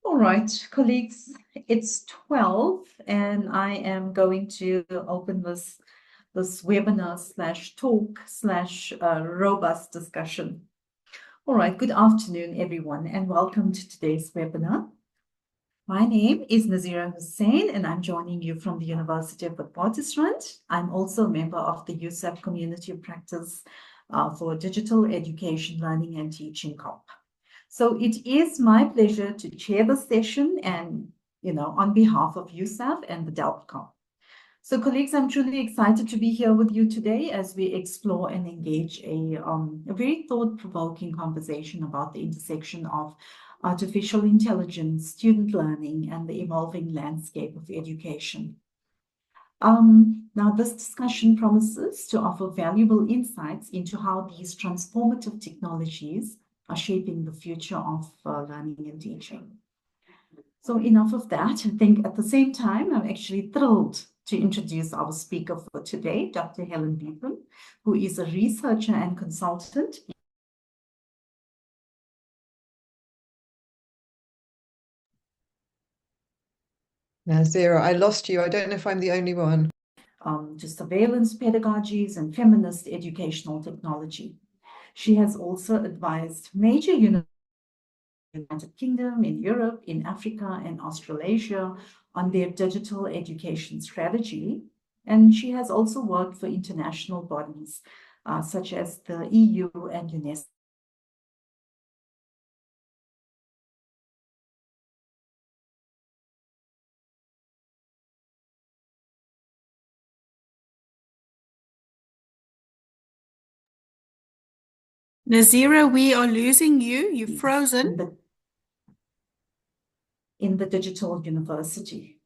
All right, colleagues, it's 12 and I am going to open this webinar slash talk slash robust discussion. All right, good afternoon, everyone, and welcome to today's webinar. My name is Nazira Hussain, and I'm joining you from the University of Witwatersrand. I'm also a member of the USAF Community of Practice for Digital Education, Learning and Teaching CoP. So it is my pleasure to chair the session and, on behalf of USAF and the DELT CoP. So colleagues, I'm truly excited to be here with you today as we explore and engage a very thought-provoking conversation about the intersection of artificial intelligence, student learning, and the evolving landscape of education. Now, this discussion promises to offer valuable insights into how these transformative technologies are shaping the future of learning and teaching. So enough of that. I think at the same time, I'm actually thrilled to introduce our speaker for today, Dr. Helen Beetham, who is a researcher and consultant. Nazira, I lost you. I don't know if I'm the only one. To surveillance pedagogies and feminist educational technology. She has also advised major universities in the United Kingdom, in Europe, in Africa, and Australasia on their digital education strategy. And she has also worked for international bodies such as the EU and UNESCO. Nazira, we are losing you. You've frozen. In the digital university.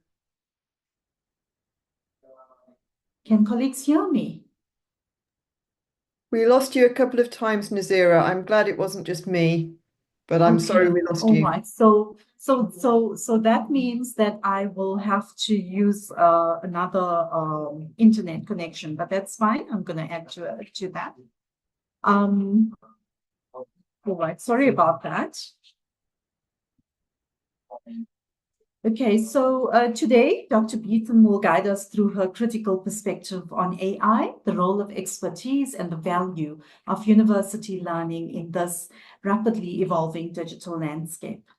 Can colleagues hear me? We lost you a couple of times, Nazira. I'm glad it wasn't just me, but I'm sorry we lost you. All right. So that means that I will have to use another internet connection, but that's fine. I'm going to add to that. All right. Sorry about that. Okay, so today, Dr. Beetham will guide us through her critical perspective on AI, the role of expertise, and the value of university learning in this rapidly evolving digital landscape.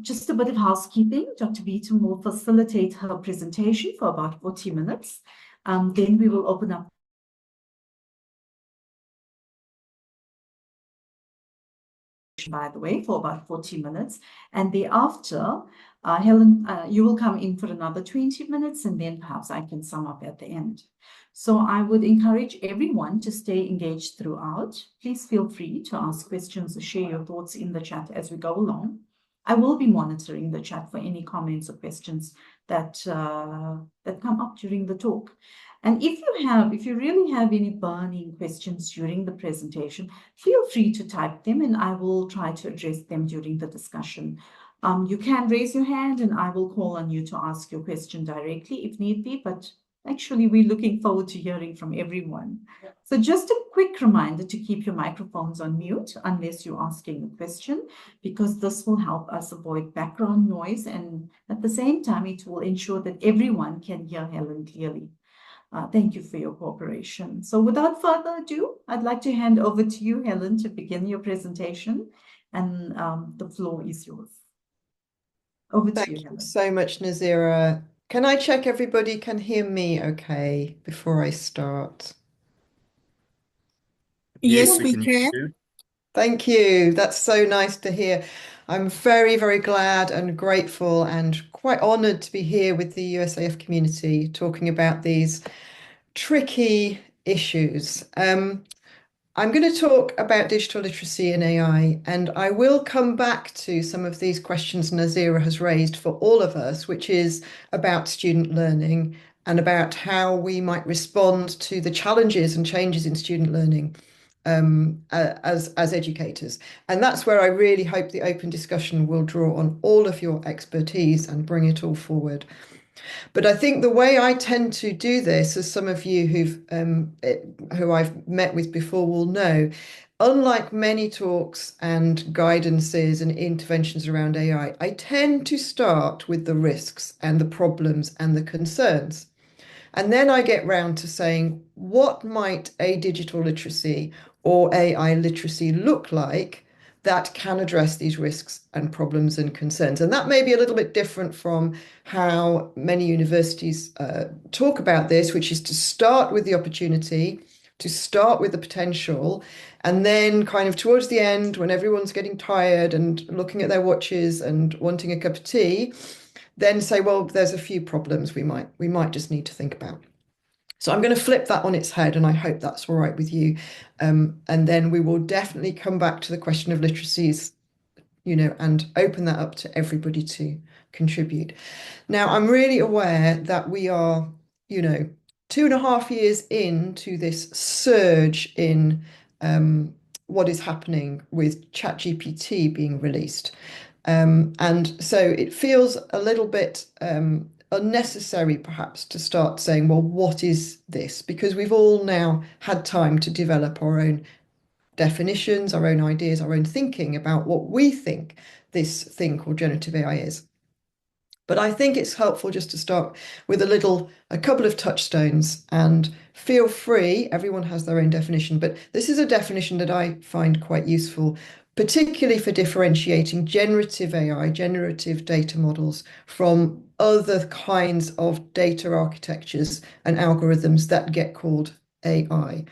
Just a bit of housekeeping. Dr. Beetham will facilitate her presentation for about 40 minutes. Then we will open up by the way, for about 40 minutes. And thereafter, Helen, you will come in for another 20 minutes, and then perhaps I can sum up at the end. So I would encourage everyone to stay engaged throughout. Please feel free to ask questions or share your thoughts in the chat as we go along. I will be monitoring the chat for any comments or questions that come up during the talk. And if you really have any burning questions during the presentation, feel free to type them and I will try to address them during the discussion. You can raise your hand and I will call on you to ask your question directly if need be, but actually we're looking forward to hearing from everyone. So just a quick reminder to keep your microphones on mute unless you're asking a question, because this will help us avoid background noise, and at the same time, it will ensure that everyone can hear Helen clearly. Thank you for your cooperation. So without further ado, I'd like to hand over to you, Helen, to begin your presentation, and the floor is yours. Over to you, Helen. Thank you so much, Nazira. Can I check everybody can hear me okay before I start? Yes, we can. Thank you. That's so nice to hear. I'm very, very glad and grateful and quite honoured to be here with the USAF community talking about these tricky issues. I'm going to talk about digital literacy and AI, and I will come back to some of these questions Nazira has raised for all of us, which is about student learning and about how we might respond to the challenges and changes in student learning as educators. And that's where I really hope the open discussion will draw on all of your expertise and bring it all forward. But I think the way I tend to do this, as some of you who I've met with before will know, unlike many talks and guidances and interventions around AI, I tend to start with the risks and the problems and the concerns. And then I get round to saying, what might a digital literacy or AI literacy look like that can address these risks and problems and concerns? And that may be a little bit different from how many universities talk about this, which is to start with the opportunity, to start with the potential, and then kind of towards the end, when everyone's getting tired and looking at their watches and wanting a cup of tea, then say, well, there's a few problems we might just need to think about. So I'm going to flip that on its head, and I hope that's all right with you. And then we will definitely come back to the question of literacies, and open that up to everybody to contribute. Now, I'm really aware that we are, 2.5 years into this surge in what is happening with ChatGPT being released. And so it feels a little bit unnecessary, perhaps, to start saying, well, what is this? Because we've all now had time to develop our own definitions, our own ideas, our own thinking about what we think this thing called generative AI is. But I think it's helpful just to start with a couple of touchstones, and feel free, everyone has their own definition, but this is a definition that I find quite useful, particularly for differentiating generative AI, generative data models, from other kinds of data architectures and algorithms that get called AI.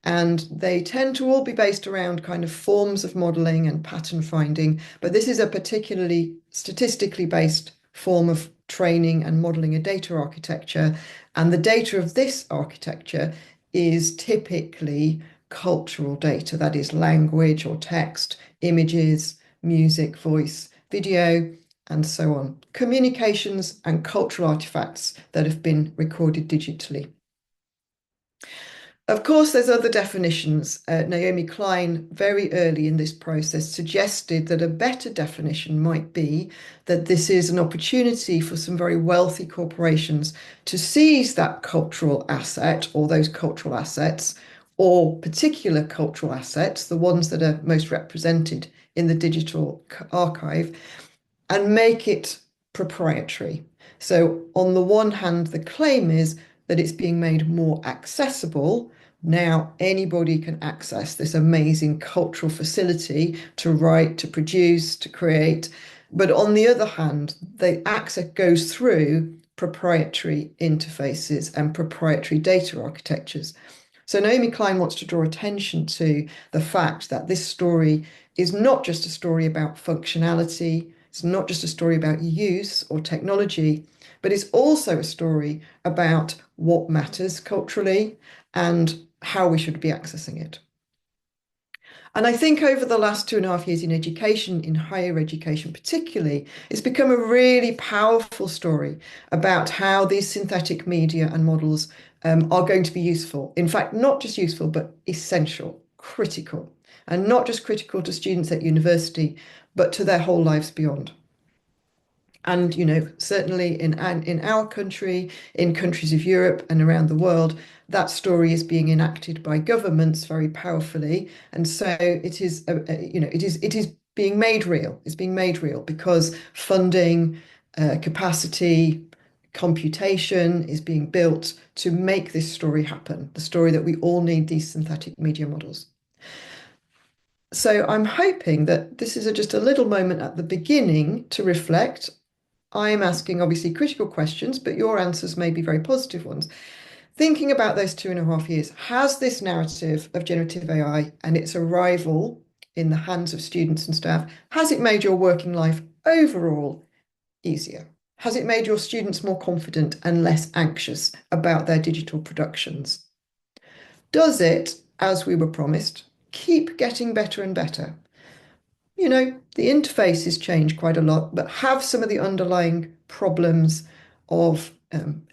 And they tend to all be based around kind of forms of modeling and pattern finding, but this is a particularly statistically based form of training and modeling a data architecture. And the data of this architecture is typically cultural data, that is language or text, images, music, voice, video, and so on. Communications and cultural artifacts that have been recorded digitally. Of course, there's other definitions. Naomi Klein, very early in this process, suggested that a better definition might be that this is an opportunity for some very wealthy corporations to seize that cultural asset, or those cultural assets, or particular cultural assets, the ones that are most represented in the digital archive, and make it proprietary. So on the one hand, the claim is that it's being made more accessible. Now anybody can access this amazing cultural facility to write, to produce, to create. But on the other hand, the access goes through proprietary interfaces and proprietary data architectures. So Naomi Klein wants to draw attention to the fact that this story is not just a story about functionality, it's not just a story about use or technology, but it's also a story about what matters culturally and how we should be accessing it. And I think over the last 2.5 years in education, in higher education particularly, it's become a really powerful story about how these synthetic media and models are going to be useful. In fact, not just useful, but essential, critical, and not just critical to students at university, but to their whole lives beyond. And, certainly in our country, in countries of Europe and around the world, that story is being enacted by governments very powerfully. And so it is, it is being made real. It's being made real because funding, capacity, computation is being built to make this story happen, the story that we all need these synthetic media models. So I'm hoping that this is just a little moment at the beginning to reflect. I'm asking obviously critical questions, but your answers may be very positive ones. Thinking about those 2.5 years, has this narrative of generative AI and its arrival in the hands of students and staff, has it made your working life overall easier? Has it made your students more confident and less anxious about their digital productions? Does it, as we were promised, keep getting better and better? The interfaces change quite a lot, but have some of the underlying problems of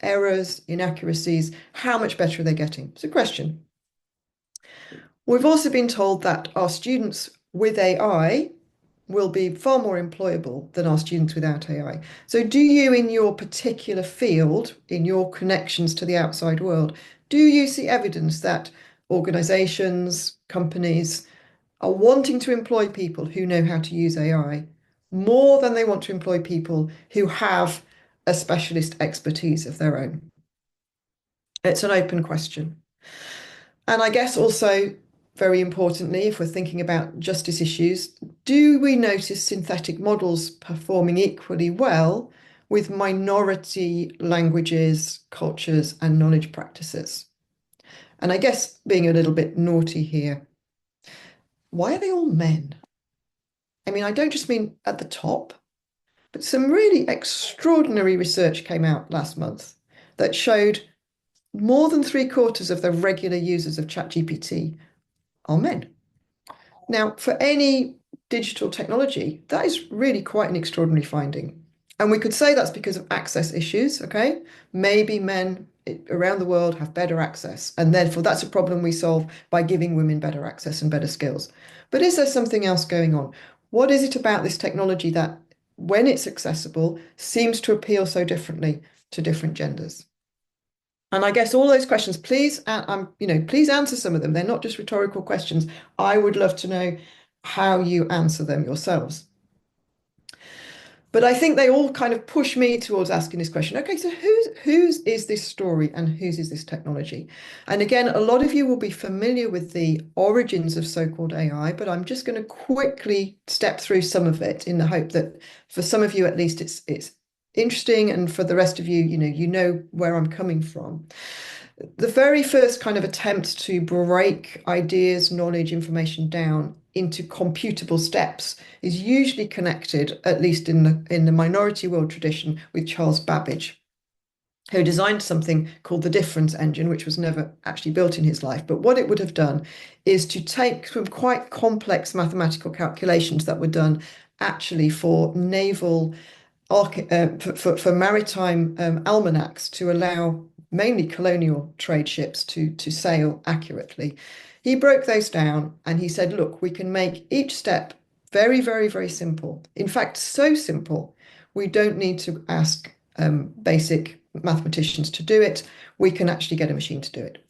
errors, inaccuracies, how much better are they getting? It's a question. We've also been told that our students with AI will be far more employable than our students without AI. So do you, in your particular field, in your connections to the outside world, do you see evidence that organizations, companies are wanting to employ people who know how to use AI more than they want to employ people who have a specialist expertise of their own? It's an open question. And I guess also, very importantly, if we're thinking about justice issues, do we notice synthetic models performing equally well with minority languages, cultures, and knowledge practices? And I guess being a little bit naughty here, why are they all men? I mean, I don't just mean at the top, but some really extraordinary research came out last month that showed more than 3/4 of the regular users of ChatGPT are men. Now, for any digital technology, that is really quite an extraordinary finding. And we could say that's because of access issues, okay? Maybe men around the world have better access, and therefore that's a problem we solve by giving women better access and better skills. But is there something else going on? What is it about this technology that, when it's accessible, seems to appeal so differently to different genders? And I guess all those questions, please, please answer some of them. They're not just rhetorical questions. I would love to know how you answer them yourselves. But I think they all kind of push me towards asking this question. Okay, so whose is this story and whose is this technology? And again, a lot of you will be familiar with the origins of so-called AI, but I'm just going to quickly step through some of it in the hope that for some of you at least it's interesting, and for the rest of you, you know where I'm coming from. The very first kind of attempt to break ideas, knowledge, information down into computable steps is usually connected, at least in the minority world tradition, with Charles Babbage, who designed something called the difference engine, which was never actually built in his life. But what it would have done is to take some quite complex mathematical calculations that were done actually for naval for maritime almanacs to allow mainly colonial trade ships to sail accurately. He broke those down and he said, look, we can make each step very, very, very simple. In fact, so simple, we don't need to ask basic mathematicians to do it. We can actually get a machine to do it.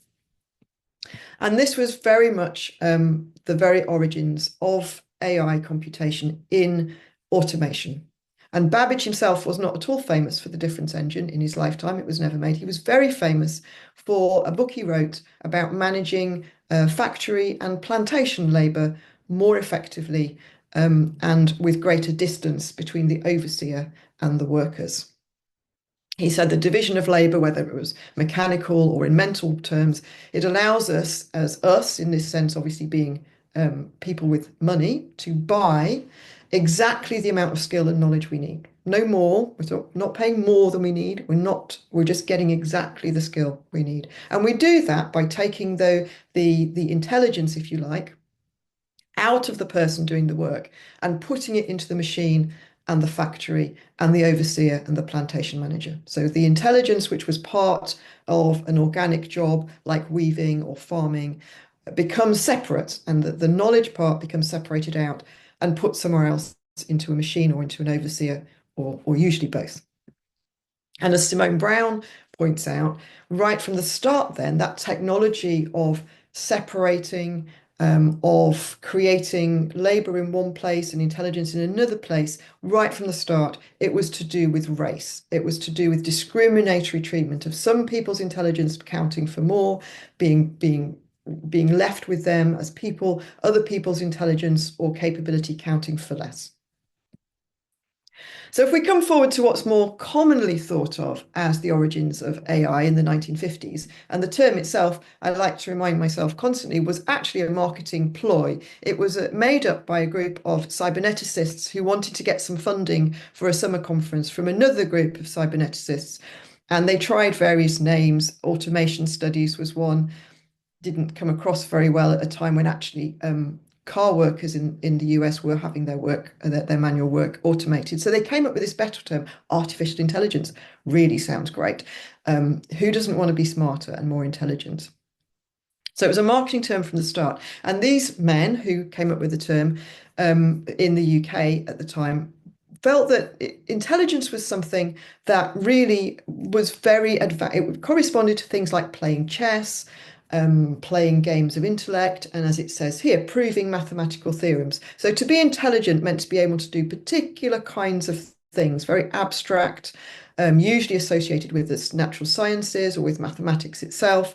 And this was very much the very origins of AI computation in automation. And Babbage himself was not at all famous for the difference engine in his lifetime. It was never made. He was very famous for a book he wrote about managing factory and plantation labor more effectively and with greater distance between the overseer and the workers. He said the division of labor, whether it was mechanical or in mental terms, it allows us, as us in this sense, obviously being people with money, to buy exactly the amount of skill and knowledge we need. No more. We're not paying more than we need. We're just getting exactly the skill we need. And we do that by taking the intelligence, if you like, out of the person doing the work and putting it into the machine and the factory and the overseer and the plantation manager. So the intelligence, which was part of an organic job like weaving or farming, becomes separate, and the knowledge part becomes separated out and put somewhere else into a machine or into an overseer, or usually both. And as Simone Brown points out, right from the start then, that technology of separating, of creating labor in one place and intelligence in another place, right from the start, it was to do with race. It was to do with discriminatory treatment of some people's intelligence counting for more, being left with them as people, other people's intelligence or capability counting for less. So if we come forward to what's more commonly thought of as the origins of AI in the 1950s, and the term itself, I like to remind myself constantly, was actually a marketing ploy. It was made up by a group of cyberneticists who wanted to get some funding for a summer conference from another group of cyberneticists. And they tried various names. Automation studies was one. Didn't come across very well at a time when actually car workers in the US were having their work, their manual work automated. So they came up with this better term, artificial intelligence. Really sounds great. Who doesn't want to be smarter and more intelligent? So it was a marketing term from the start. And these men who came up with the term in the UK at the time felt that intelligence was something that really was very advanced. It corresponded to things like playing chess, playing games of intellect, and as it says here, proving mathematical theorems. So to be intelligent meant to be able to do particular kinds of things, very abstract, usually associated with the natural sciences or with mathematics itself.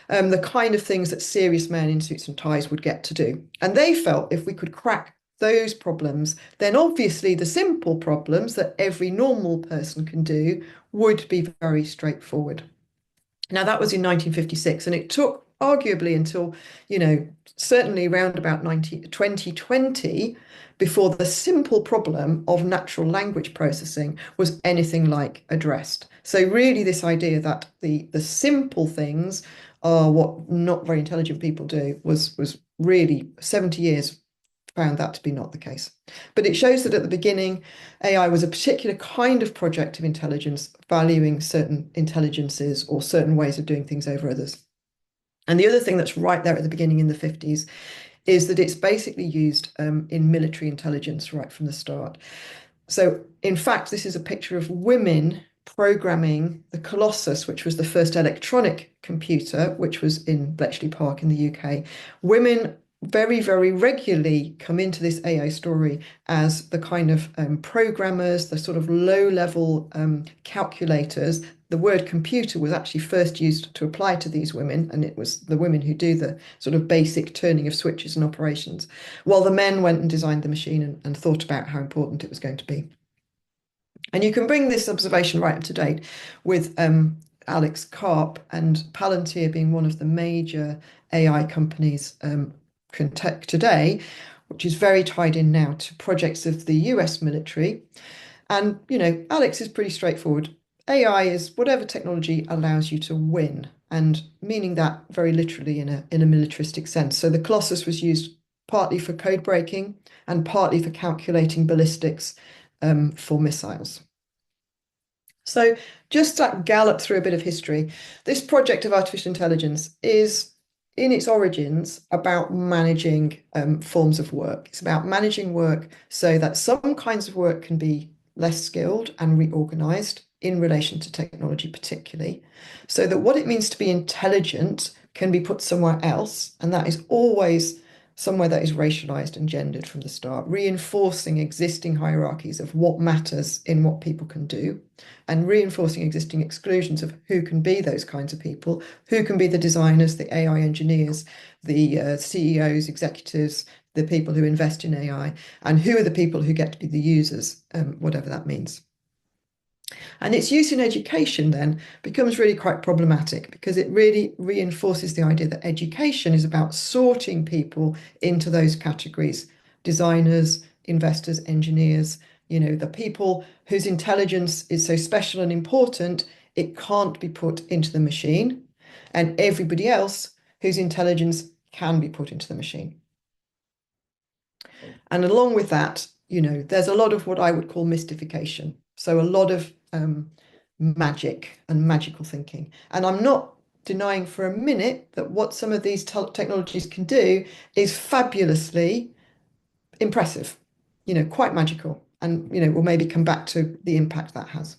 The kind of things that serious men in suits and ties would get to do. And they felt if we could crack those problems, then obviously the simple problems that every normal person can do would be very straightforward. Now, that was in 1956, and it took arguably until, certainly around about 2020 before the simple problem of natural language processing was anything like addressed. So really this idea that the simple things are what not very intelligent people do was really 70 years found that to be not the case. But it shows that at the beginning, AI was a particular kind of project of intelligence, valuing certain intelligences or certain ways of doing things over others. And the other thing that's right there at the beginning in the 50s is that it's basically used in military intelligence right from the start. So in fact, this is a picture of women programming the Colossus, which was the first electronic computer, which was in Bletchley Park in the UK. Women very, very regularly come into this AI story as the kind of programmers, the sort of low-level calculators. The word computer was actually first used to apply to these women, and it was the women who do the sort of basic turning of switches and operations, while the men went and designed the machine and thought about how important it was going to be. And you can bring this observation right up to date with Alex CoP and Palantir being one of the major AI companies today, which is very tied in now to projects of the US military. And, Alex is pretty straightforward. AI is whatever technology allows you to win, and meaning that very literally in a militaristic sense. So the Colossus was used partly for code breaking and partly for calculating ballistics for missiles. So just to gallop through a bit of history, this project of artificial intelligence is in its origins about managing forms of work. It's about managing work so that some kinds of work can be less skilled and reorganized in relation to technology particularly, so that what it means to be intelligent can be put somewhere else, and that is always somewhere that is racialized and gendered from the start, reinforcing existing hierarchies of what matters in what people can do, and reinforcing existing exclusions of who can be those kinds of people, who can be the designers, the AI engineers, the CEOs, executives, the people who invest in AI, and who are the people who get to be the users, whatever that means. And its use in education then becomes really quite problematic because it really reinforces the idea that education is about sorting people into those categories: designers, investors, engineers, the people whose intelligence is so special and important, it can't be put into the machine, and everybody else whose intelligence can be put into the machine. And along with that, there's a lot of what I would call mystification. So a lot of magic and magical thinking. And I'm not denying for a minute that what some of these technologies can do is fabulously impressive, quite magical. And, we'll maybe come back to the impact that has.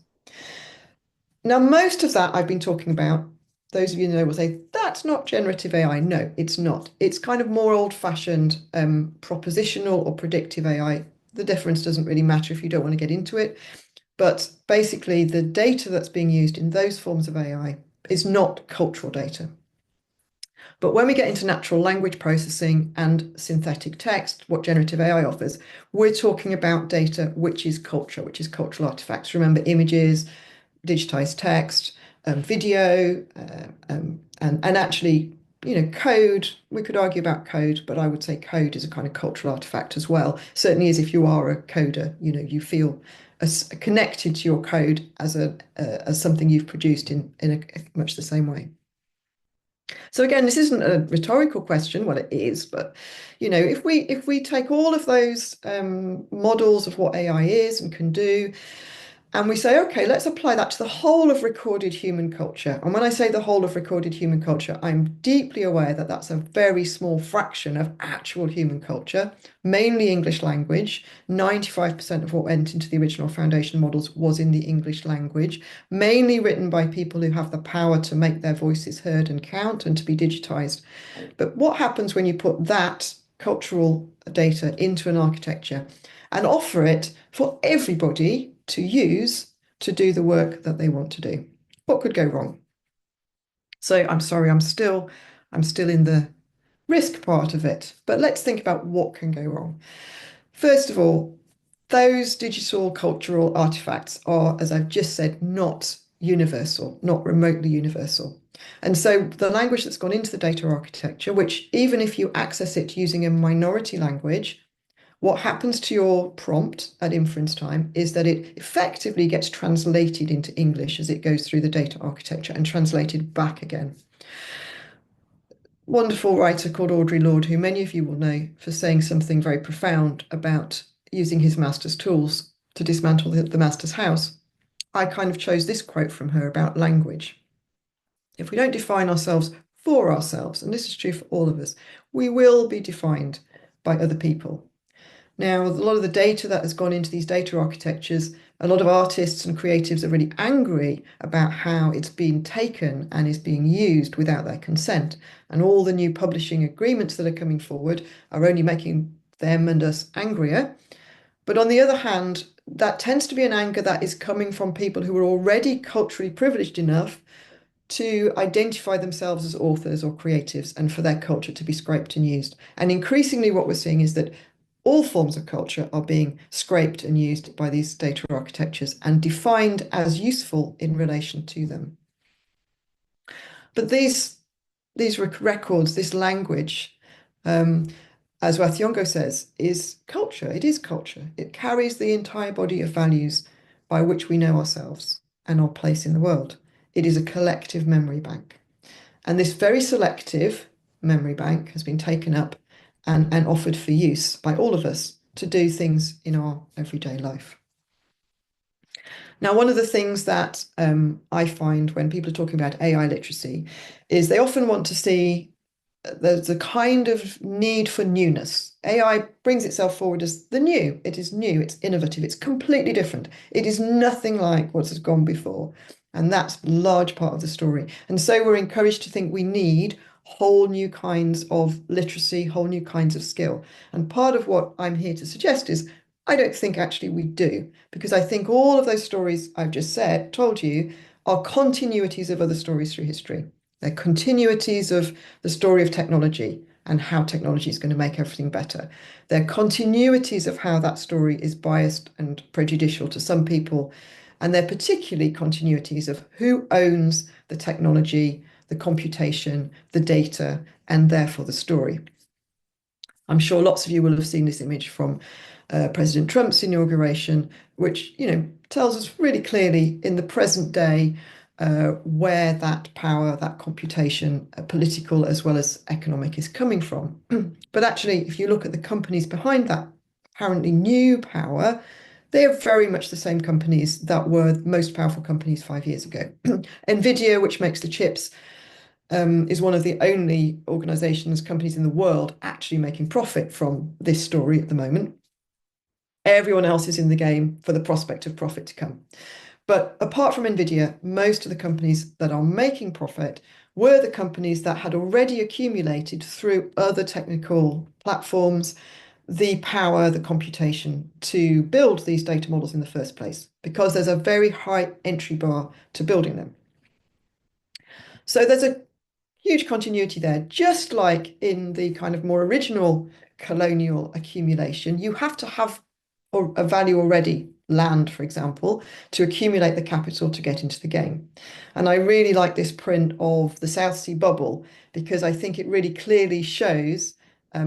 Now, most of that I've been talking about, those of you who know will say, that's not generative AI. No, it's not. It's kind of more old-fashioned propositional or predictive AI. The difference doesn't really matter if you don't want to get into it. But basically, the data that's being used in those forms of AI is not cultural data. But when we get into natural language processing and synthetic text, what generative AI offers, we're talking about data which is culture, which is cultural artifacts. Remember, images, digitized text, video, and actually, code. We could argue about code, but I would say code is a kind of cultural artifact as well. Certainly is if you are a coder, you feel connected to your code as something you've produced in much the same way. So again, this isn't a rhetorical question. Well, it is, but if we take all of those models of what AI is and can do, And we say, okay, let's apply that to the whole of recorded human culture. And when I say the whole of recorded human culture, I'm deeply aware that that's a very small fraction of actual human culture, mainly English language. 95% of what went into the original foundation models was in the English language, mainly written by people who have the power to make their voices heard and count and to be digitized. But what happens when you put that cultural data into an architecture and offer it for everybody to use to do the work that they want to do? What could go wrong? So I'm sorry, I'm still in the risk part of it, but let's think about what can go wrong. First of all, those digital cultural artifacts are, as I've just said, not universal, not remotely universal. And so the language that's gone into the data architecture, which even if you access it using a minority language, what happens to your prompt at inference time is that it effectively gets translated into English as it goes through the data architecture and translated back again. Wonderful writer called Audre Lorde, who many of you will know for saying something very profound about using his master's tools to dismantle the master's house. I kind of chose this quote from her about language. If we don't define ourselves for ourselves, and this is true for all of us, we will be defined by other people. Now, a lot of the data that has gone into these data architectures, a lot of artists and creatives are really angry about how it's been taken and is being used without their consent. And all the new publishing agreements that are coming forward are only making them and us angrier. But on the other hand, that tends to be an anger that is coming from people who are already culturally privileged enough to identify themselves as authors or creatives and for their culture to be scraped and used. And increasingly what we're seeing is that all forms of culture are being scraped and used by these data architectures and defined as useful in relation to them. But these records, this language, as Wathiongo says, is culture. It is culture. It carries the entire body of values by which we know ourselves and our place in the world. It is a collective memory bank. And this very selective memory bank has been taken up and offered for use by all of us to do things in our everyday life. Now, one of the things that I find when people are talking about AI literacy is they often want to see there's a kind of need for newness. AI brings itself forward as the new. It is new, it's innovative, it's completely different. It is nothing like what has gone before. And that's a large part of the story. And so we're encouraged to think we need whole new kinds of literacy, whole new kinds of skill. And part of what I'm here to suggest is I don't think actually we do, because I think all of those stories I've just told you are continuities of other stories through history. They're continuities of the story of technology and how technology is going to make everything better. They're continuities of how that story is biased and prejudicial to some people. And they're particularly continuities of who owns the technology, the computation, the data, and therefore the story. I'm sure lots of you will have seen this image from President Trump's inauguration, which, tells us really clearly in the present day where that power, that computation, political as well as economic, is coming from. But actually, if you look at the companies behind that apparently new power, they are very much the same companies that were the most powerful companies 5 years ago. NVIDIA, which makes the chips, is one of the only organizations, companies in the world actually making profit from this story at the moment. Everyone else is in the game for the prospect of profit to come. But apart from NVIDIA, most of the companies that are making profit were the companies that had already accumulated through other technical platforms the power, the computation to build these data models in the first place, because there's a very high entry bar to building them. So there's a huge continuity there, just like in the kind of more original colonial accumulation. You have to have a value already, land, for example, to accumulate the capital to get into the game. And I really like this print of the South Sea bubble, because I think it really clearly shows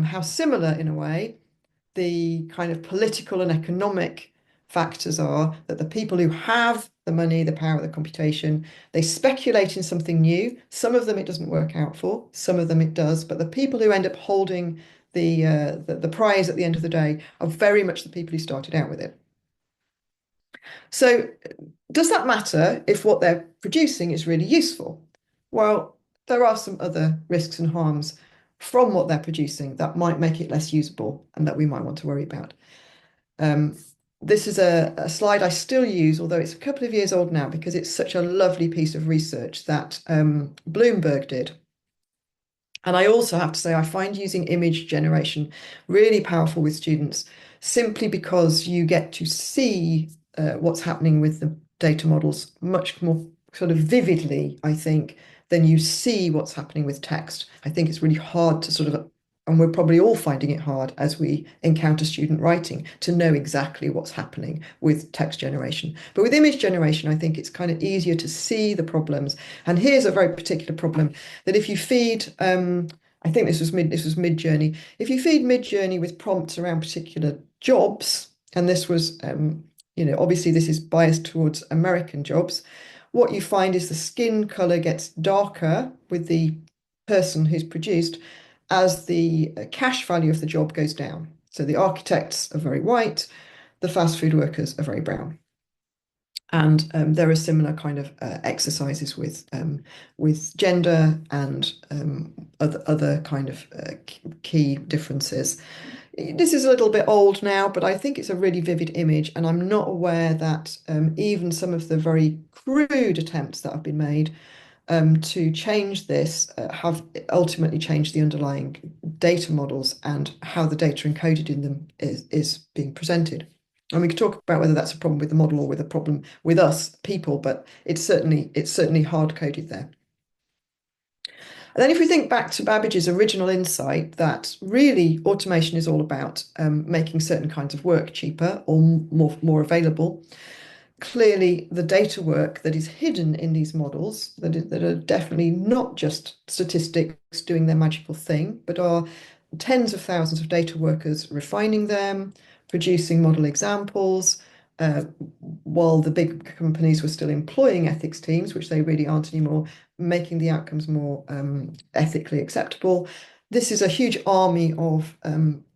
how similar, in a way, the kind of political and economic factors are, that the people who have the money, the power, the computation, they speculate in something new. Some of them it doesn't work out for, some of them it does, but the people who end up holding the prize at the end of the day are very much the people who started out with it. So does that matter if what they're producing is really useful? Well, there are some other risks and harms from what they're producing that might make it less usable and that we might want to worry about. Um, this is a slide I still use, although it's a couple of years old now, because it's such a lovely piece of research that Bloomberg did. And I also have to say, I find using image generation really powerful with students simply because you get to see what's happening with the data models much more sort of vividly, I think, than you see what's happening with text. I think it's really hard to sort of, and we're probably all finding it hard as we encounter student writing to know exactly what's happening with text generation. But with image generation, I think it's kind of easier to see the problems. And here's a very particular problem that if you feed, I think this was Mid-Journey. If you feed Mid-Journey with prompts around particular jobs, and this was, obviously this is biased towards American jobs, what you find is the skin color gets darker with the person who's produced as the cash value of the job goes down. So the architects are very white, the fast food workers are very brown. And there are similar kind of exercises with gender and other kind of key differences. This is a little bit old now, but I think it's a really vivid image, and I'm not aware that even some of the very crude attempts that have been made to change this have ultimately changed the underlying data models and how the data encoded in them is being presented. And we could talk about whether that's a problem with the model or with a problem with us people, but it's certainly hard coded there. And then if we think back to Babbage's original insight that really automation is all about making certain kinds of work cheaper or more available, clearly the data work that is hidden in these models that are definitely not just statistics doing their magical thing, but are tens of thousands of data workers refining them, producing model examples, while the big companies were still employing ethics teams, which they really aren't anymore, making the outcomes more ethically acceptable. This is a huge army of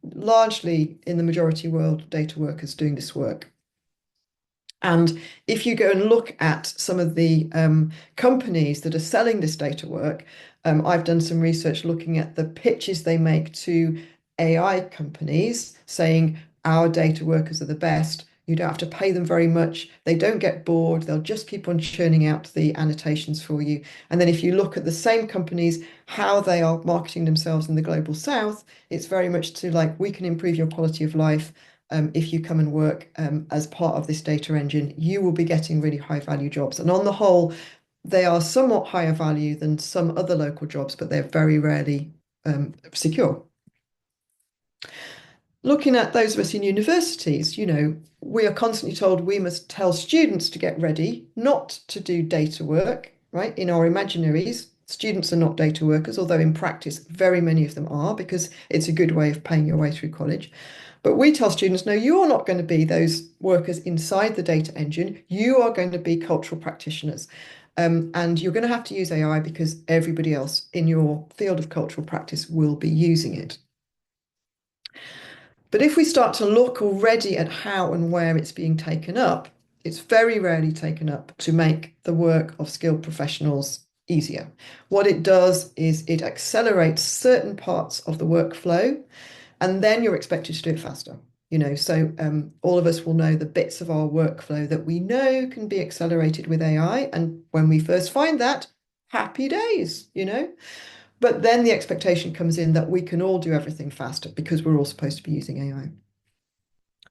largely in the majority world data workers doing this work. And if you go and look at some of the companies that are selling this data work, I've done some research looking at the pitches they make to AI companies saying our data workers are the best. You don't have to pay them very much. They don't get bored. They'll just keep on churning out the annotations for you. And then if you look at the same companies, how they are marketing themselves in the global south, it's very much to like, we can improve your quality of life. If you come and work as part of this data engine, you will be getting really high value jobs. And on the whole, they are somewhat higher value than some other local jobs, but they're very rarely secure. Looking at those of us in universities, we are constantly told we must tell students to get ready, not to do data work, right? In our imaginaries, students are not data workers, although in practice, very many of them are, because it's a good way of paying your way through college. But we tell students, no, you're not going to be those workers inside the data engine. You are going to be cultural practitioners. And you're going to have to use AI because everybody else in your field of cultural practice will be using it. But if we start to look already at how and where it's being taken up, it's very rarely taken up to make the work of skilled professionals easier. What it does is it accelerates certain parts of the workflow, and then you're expected to do it faster. So all of us will know the bits of our workflow that we know can be accelerated with AI. And when we first find that, happy days. But then the expectation comes in that we can all do everything faster because we're all supposed to be using AI.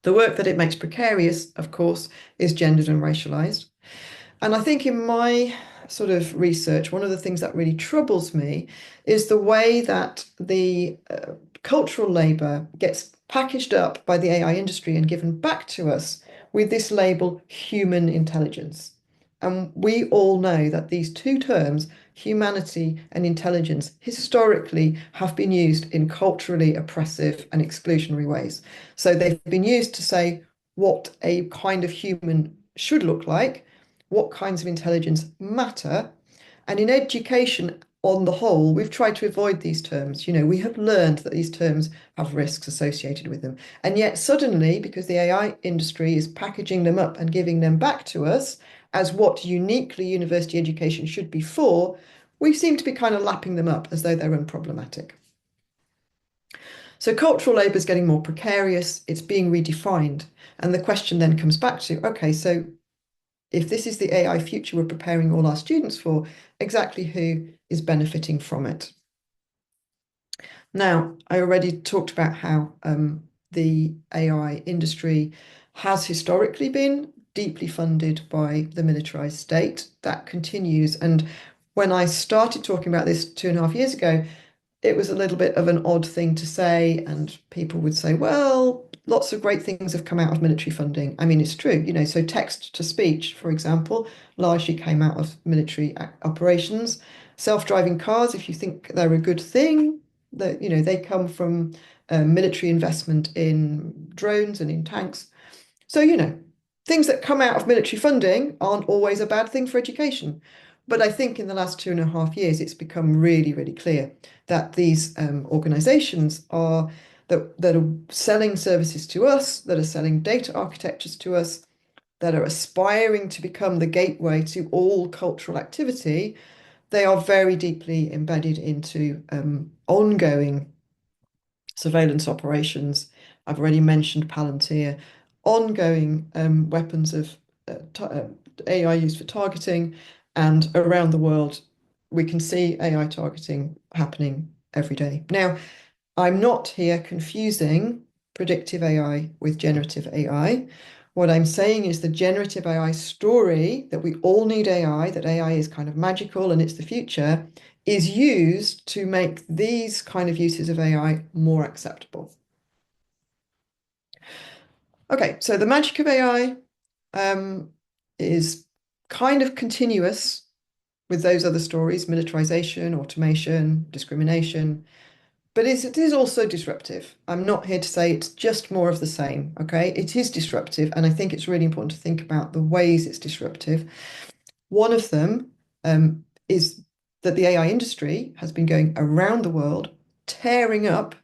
The work that it makes precarious, of course, is gendered and racialized. And I think in my sort of research, one of the things that really troubles me is the way that the cultural labor gets packaged up by the AI industry and given back to us with this label, human intelligence. And we all know that these two terms, humanity and intelligence, historically have been used in culturally oppressive and exclusionary ways. So they've been used to say what a kind of human should look like, what kinds of intelligence matter. And in education, on the whole, we've tried to avoid these terms. We have learned that these terms have risks associated with them. And yet suddenly, because the AI industry is packaging them up and giving them back to us as what uniquely university education should be for, we seem to be kind of lapping them up as though they're unproblematic. So cultural labour is getting more precarious, it's being redefined. And the question then comes back to, okay, so if this is the AI future we're preparing all our students for, exactly who is benefiting from it? Now, I already talked about how the AI industry has historically been deeply funded by the militarized state. That continues. And when I started talking about this 2.5 years ago, it was a little bit of an odd thing to say, and people would say, well, lots of great things have come out of military funding. I mean, it's true, so text to speech, for example, largely came out of military operations. Self-driving cars, if you think they're a good thing, they come from military investment in drones and in tanks. So, things that come out of military funding aren't always a bad thing for education. But I think in the last 2.5 years, it's become really, really clear that these organizations that are selling services to us, that are selling data architectures to us, that are aspiring to become the gateway to all cultural activity, they are very deeply embedded into ongoing surveillance operations. I've already mentioned Palantir, ongoing weapons of AI used for targeting, and around the world, we can see AI targeting happening every day. Now, I'm not here confusing predictive AI with generative AI. What I'm saying is the generative AI story that we all need AI, that AI is kind of magical and it's the future, is used to make these kind of uses of AI more acceptable. Okay, so the magic of AI is kind of continuous with those other stories, militarization, automation, discrimination, but it is also disruptive. I'm not here to say it's just more of the same, okay? It is disruptive, and I think it's really important to think about the ways it's disruptive. One of them is that the AI industry has been going around the world, tearing up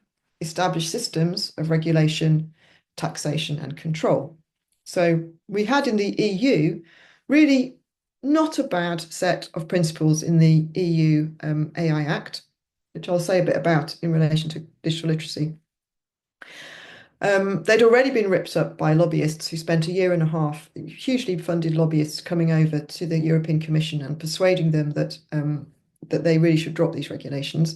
established systems of regulation, taxation, and control. So we had in the EU really not a bad set of principles in the EU AI Act, which I'll say a bit about in relation to digital literacy. They'd already been ripped up by lobbyists who spent 1.5 years, hugely funded lobbyists, coming over to the European Commission and persuading them that they really should drop these regulations.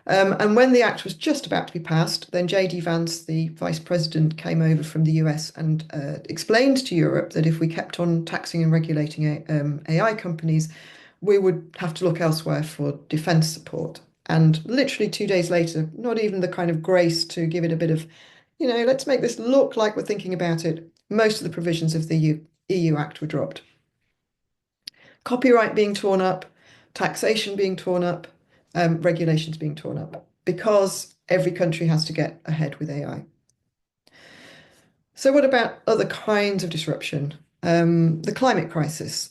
And when the act was just about to be passed, then J.D. Vance, the vice president, came over from the US and explained to Europe that if we kept on taxing and regulating AI companies, we would have to look elsewhere for defense support. And literally 2 days later, not even the kind of grace to give it a bit of, let's make this look like we're thinking about it, most of the provisions of the EU Act were dropped. Copyright being torn up, taxation being torn up, regulations being torn up, because every country has to get ahead with AI. So what about other kinds of disruption? The climate crisis.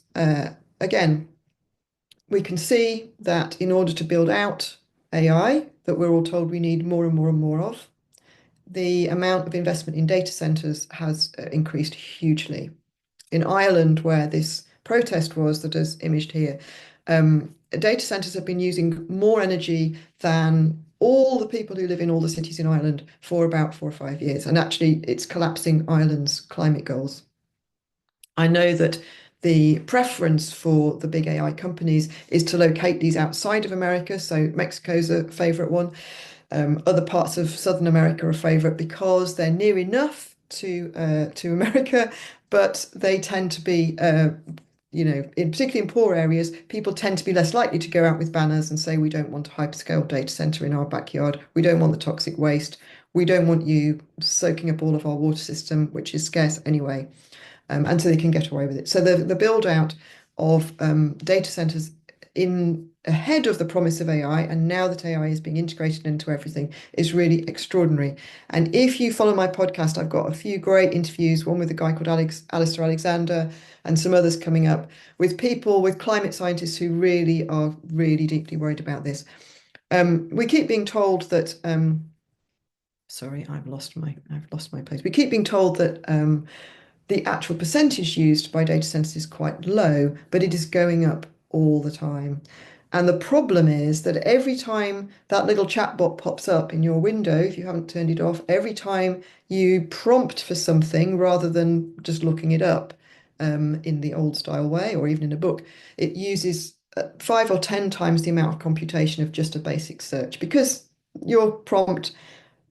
Again, we can see that in order to build out AI, that we're all told we need more and more and more of, the amount of investment in data centers has increased hugely. In Ireland, where this protest was that is imaged here, data centers have been using more energy than all the people who live in all the cities in Ireland for about 4 or 5 years. And actually, it's collapsing Ireland's climate goals. I know that the preference for the big AI companies is to locate these outside of America. So Mexico's a favorite one. Other parts of Southern America are a favorite because they're near enough to America, but they tend to be, particularly in poor areas, people tend to be less likely to go out with banners and say, we don't want a hyperscale data center in our backyard. We don't want the toxic waste. We don't want you soaking up all of our water system, which is scarce anyway. And so they can get away with it. So the build out of data centers in ahead of the promise of AI, and now that AI is being integrated into everything, is really extraordinary. And if you follow my podcast, I've got a few great interviews, one with a guy called Alistair Alexander and some others coming up with people, with climate scientists who really are really deeply worried about this. We keep being told that sorry, I've lost my place. We keep being told that the actual percentage used by data centers is quite low, but it is going up all the time. And the problem is that every time that little chatbot pops up in your window, if you haven't turned it off, every time you prompt for something rather than just looking it up in the old style way or even in a book, it uses 5 or 10 times the amount of computation of just a basic search, because your prompt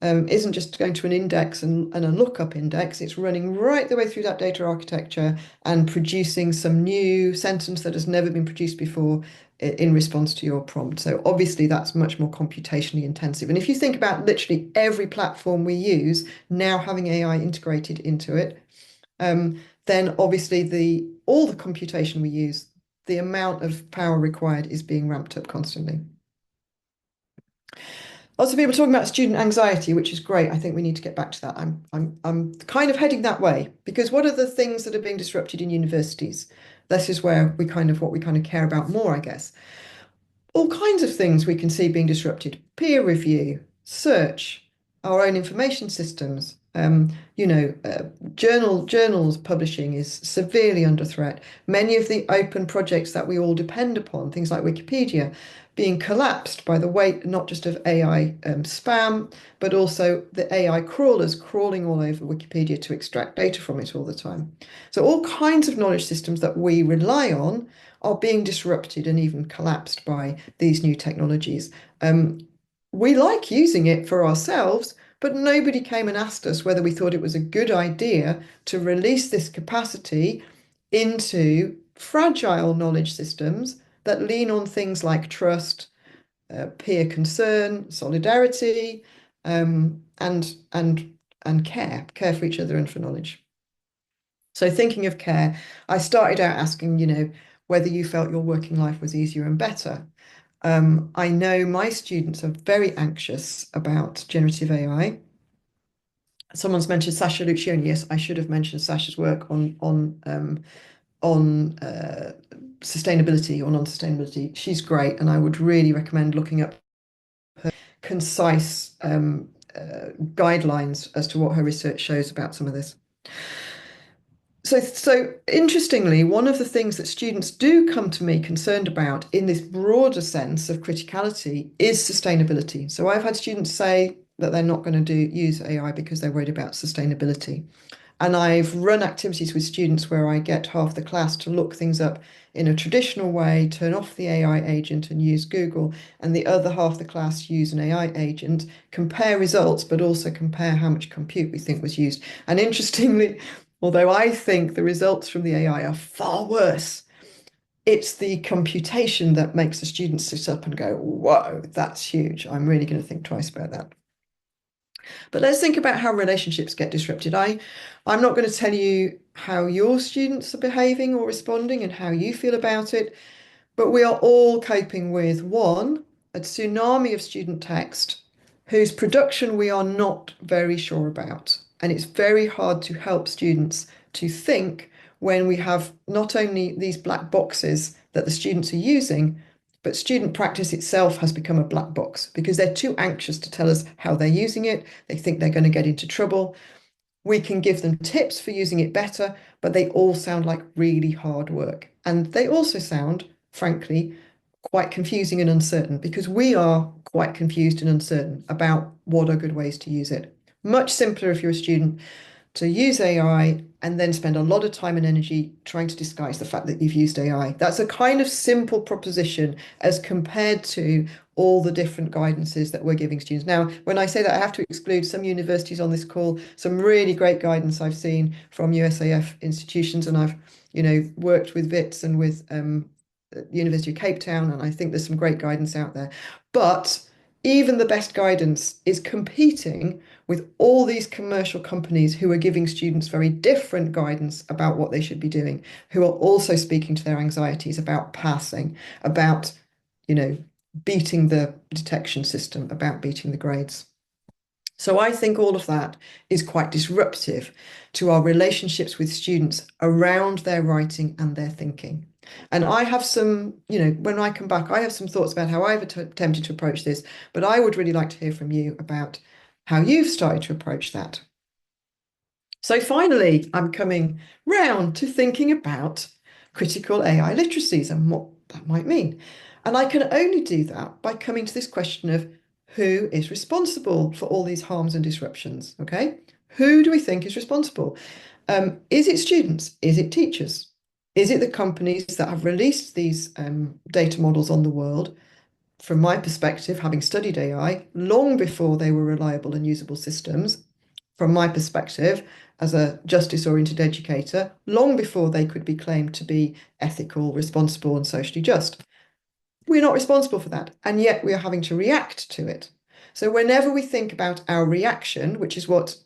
isn't just going to an index and a lookup index, it's running right the way through that data architecture and producing some new sentence that has never been produced before in response to your prompt. So obviously that's much more computationally intensive. And if you think about literally every platform we use now having AI integrated into it, then obviously all the computation we use, the amount of power required is being ramped up constantly. Lots of people talking about student anxiety, which is great. I think we need to get back to that. I'm kind of heading that way, because what are the things that are being disrupted in universities? This is where what we kind of care about more, I guess. All kinds of things we can see being disrupted: peer review, search, our own information systems. Journals publishing is severely under threat. Many of the open projects that we all depend upon, things like Wikipedia, being collapsed by the weight not just of AI spam, but also the AI crawlers crawling all over Wikipedia to extract data from it all the time. So all kinds of knowledge systems that we rely on are being disrupted and even collapsed by these new technologies. We like using it for ourselves, but nobody came and asked us whether we thought it was a good idea to release this capacity into fragile knowledge systems that lean on things like trust, peer concern, solidarity, and care for each other and for knowledge. So thinking of care, I started out asking, whether you felt your working life was easier and better. I know my students are very anxious about generative AI. Someone's mentioned Sasha Lucioni. Yes, I should have mentioned Sasha's work on sustainability or non-sustainability. She's great, and I would really recommend looking up her concise guidelines as to what her research shows about some of this. So interestingly, one of the things that students do come to me concerned about in this broader sense of criticality is sustainability. So I've had students say that they're not going to use AI because they're worried about sustainability. And I've run activities with students where I get half the class to look things up in a traditional way, turn off the AI agent and use Google, and the other half the class use an AI agent, compare results, but also compare how much compute we think was used. And interestingly, although I think the results from the AI are far worse, it's the computation that makes the students sit up and go, whoa, that's huge. I'm really going to think twice about that. But let's think about how relationships get disrupted. I'm not going to tell you how your students are behaving or responding and how you feel about it, but we are all coping with, one, a tsunami of student text whose production we are not very sure about. And it's very hard to help students to think when we have not only these black boxes that the students are using, but student practice itself has become a black box because they're too anxious to tell us how they're using it. They think they're going to get into trouble. We can give them tips for using it better, but they all sound like really hard work. And they also sound, frankly, quite confusing and uncertain, because we are quite confused and uncertain about what are good ways to use it. Much simpler if you're a student to use AI and then spend a lot of time and energy trying to disguise the fact that you've used AI. That's a kind of simple proposition as compared to all the different guidances that we're giving students. Now, when I say that, I have to exclude some universities on this call, some really great guidance I've seen from USAF institutions, and I've, worked with WITS and with University of Cape Town, and I think there's some great guidance out there. But even the best guidance is competing with all these commercial companies who are giving students very different guidance about what they should be doing, who are also speaking to their anxieties about passing, about, beating the detection system, about beating the grades. So I think all of that is quite disruptive to our relationships with students around their writing and their thinking. And I have some, when I come back, I have some thoughts about how I've attempted to approach this, but I would really like to hear from you about how you've started to approach that. So finally, I'm coming round to thinking about critical AI literacies and what that might mean. And I can only do that by coming to this question of who is responsible for all these harms and disruptions, okay? Who do we think is responsible? Is it students? Is it teachers? Is it the companies that have released these data models on the world? From my perspective, having studied AI long before they were reliable and usable systems, from my perspective as a justice-oriented educator, long before they could be claimed to be ethical, responsible, and socially just. We're not responsible for that, and yet we are having to react to it. So whenever we think about our reaction, which is what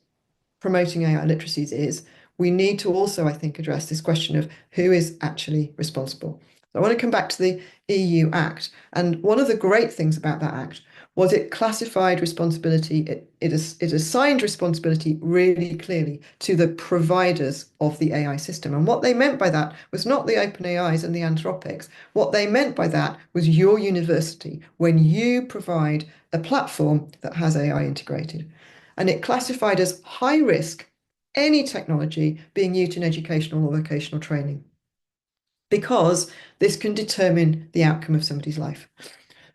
promoting AI literacies is, we need to also, I think, address this question of who is actually responsible. So I want to come back to the EU Act. And one of the great things about that Act was it classified responsibility, it assigned responsibility really clearly to the providers of the AI system. And what they meant by that was not the OpenAIs and the Anthropics. What they meant by that was your university, when you provide a platform that has AI integrated. And it classified as high risk any technology being used in educational or vocational training, because this can determine the outcome of somebody's life.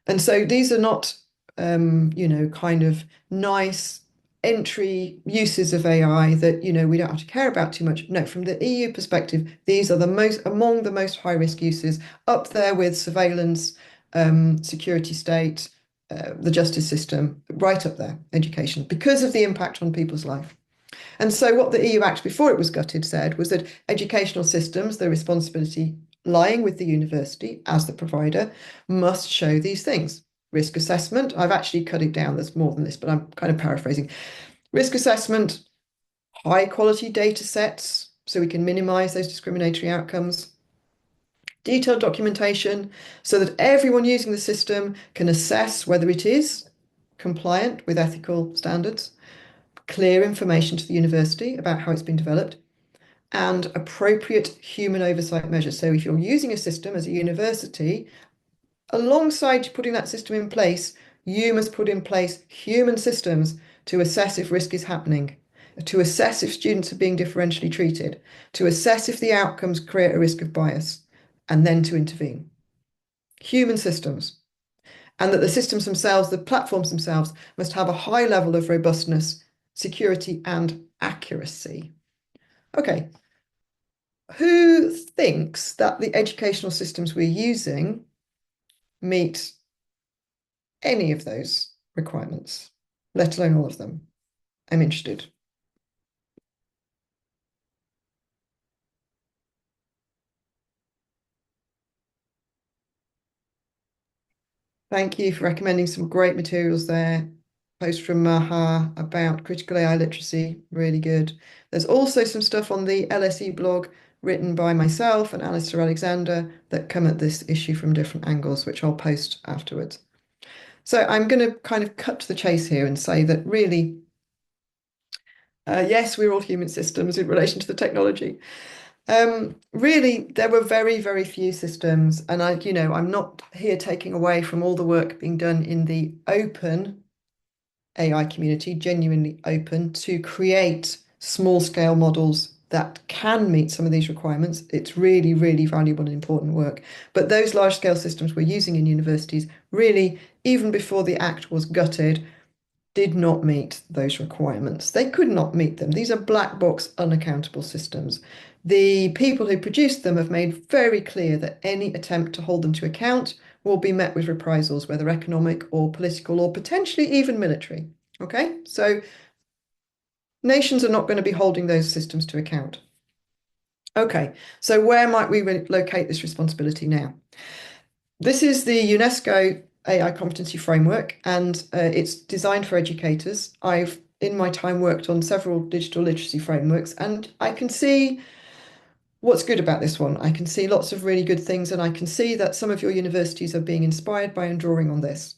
And so these are not, kind of nice entry uses of AI that, we don't have to care about too much. No, from the EU perspective, these are among the most high risk uses, up there with surveillance, security state, the justice system, right up there, education, because of the impact on people's life. And so what the EU Act before it was gutted said was that educational systems, the responsibility lying with the university as the provider, must show these things. Risk assessment, I've actually cut it down, there's more than this, but I'm kind of paraphrasing. Risk assessment, high quality data sets, so we can minimize those discriminatory outcomes. Detailed documentation, so that everyone using the system can assess whether it is compliant with ethical standards. Clear information to the university about how it's been developed, and appropriate human oversight measures. So if you're using a system as a university, alongside putting that system in place, you must put in place human systems to assess if risk is happening, to assess if students are being differentially treated, to assess if the outcomes create a risk of bias, and then to intervene. Human systems. And that the systems themselves, the platforms themselves, must have a high level of robustness, security, and accuracy. Okay. Who thinks that the educational systems we're using meet any of those requirements, let alone all of them? I'm interested. Thank you for recommending some great materials there. Post from Maha about critical AI literacy, really good. There's also some stuff on the LSE blog written by myself and Alistair Alexander that come at this issue from different angles, which I'll post afterwards. So I'm going to kind of cut to the chase here and say that really, yes, we're all human systems in relation to the technology. Really, there were very, very few systems, and I'm not here taking away from all the work being done in the open AI community, genuinely open, to create small-scale models that can meet some of these requirements. It's really, really valuable and important work. But those large-scale systems we're using in universities, really, even before the Act was gutted, did not meet those requirements. They could not meet them. These are black box, unaccountable systems. The people who produced them have made very clear that any attempt to hold them to account will be met with reprisals, whether economic or political or potentially even military. Okay, so nations are not going to be holding those systems to account. Okay, so where might we locate this responsibility now? This is the UNESCO AI competency framework, and it's designed for educators. I've, in my time, worked on several digital literacy frameworks, and I can see what's good about this one. I can see lots of really good things, and I can see that some of your universities are being inspired by and drawing on this.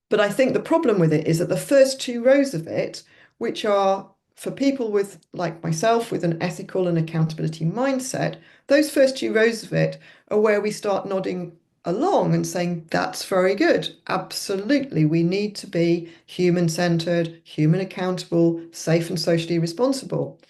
But I think the problem with it is that the first two rows of it, which are for people with, like myself, with an ethical and accountability mindset, those first two rows of it are where we start nodding along and saying, that's very good. Absolutely. We need to be human-centered, human accountable, safe and socially responsible.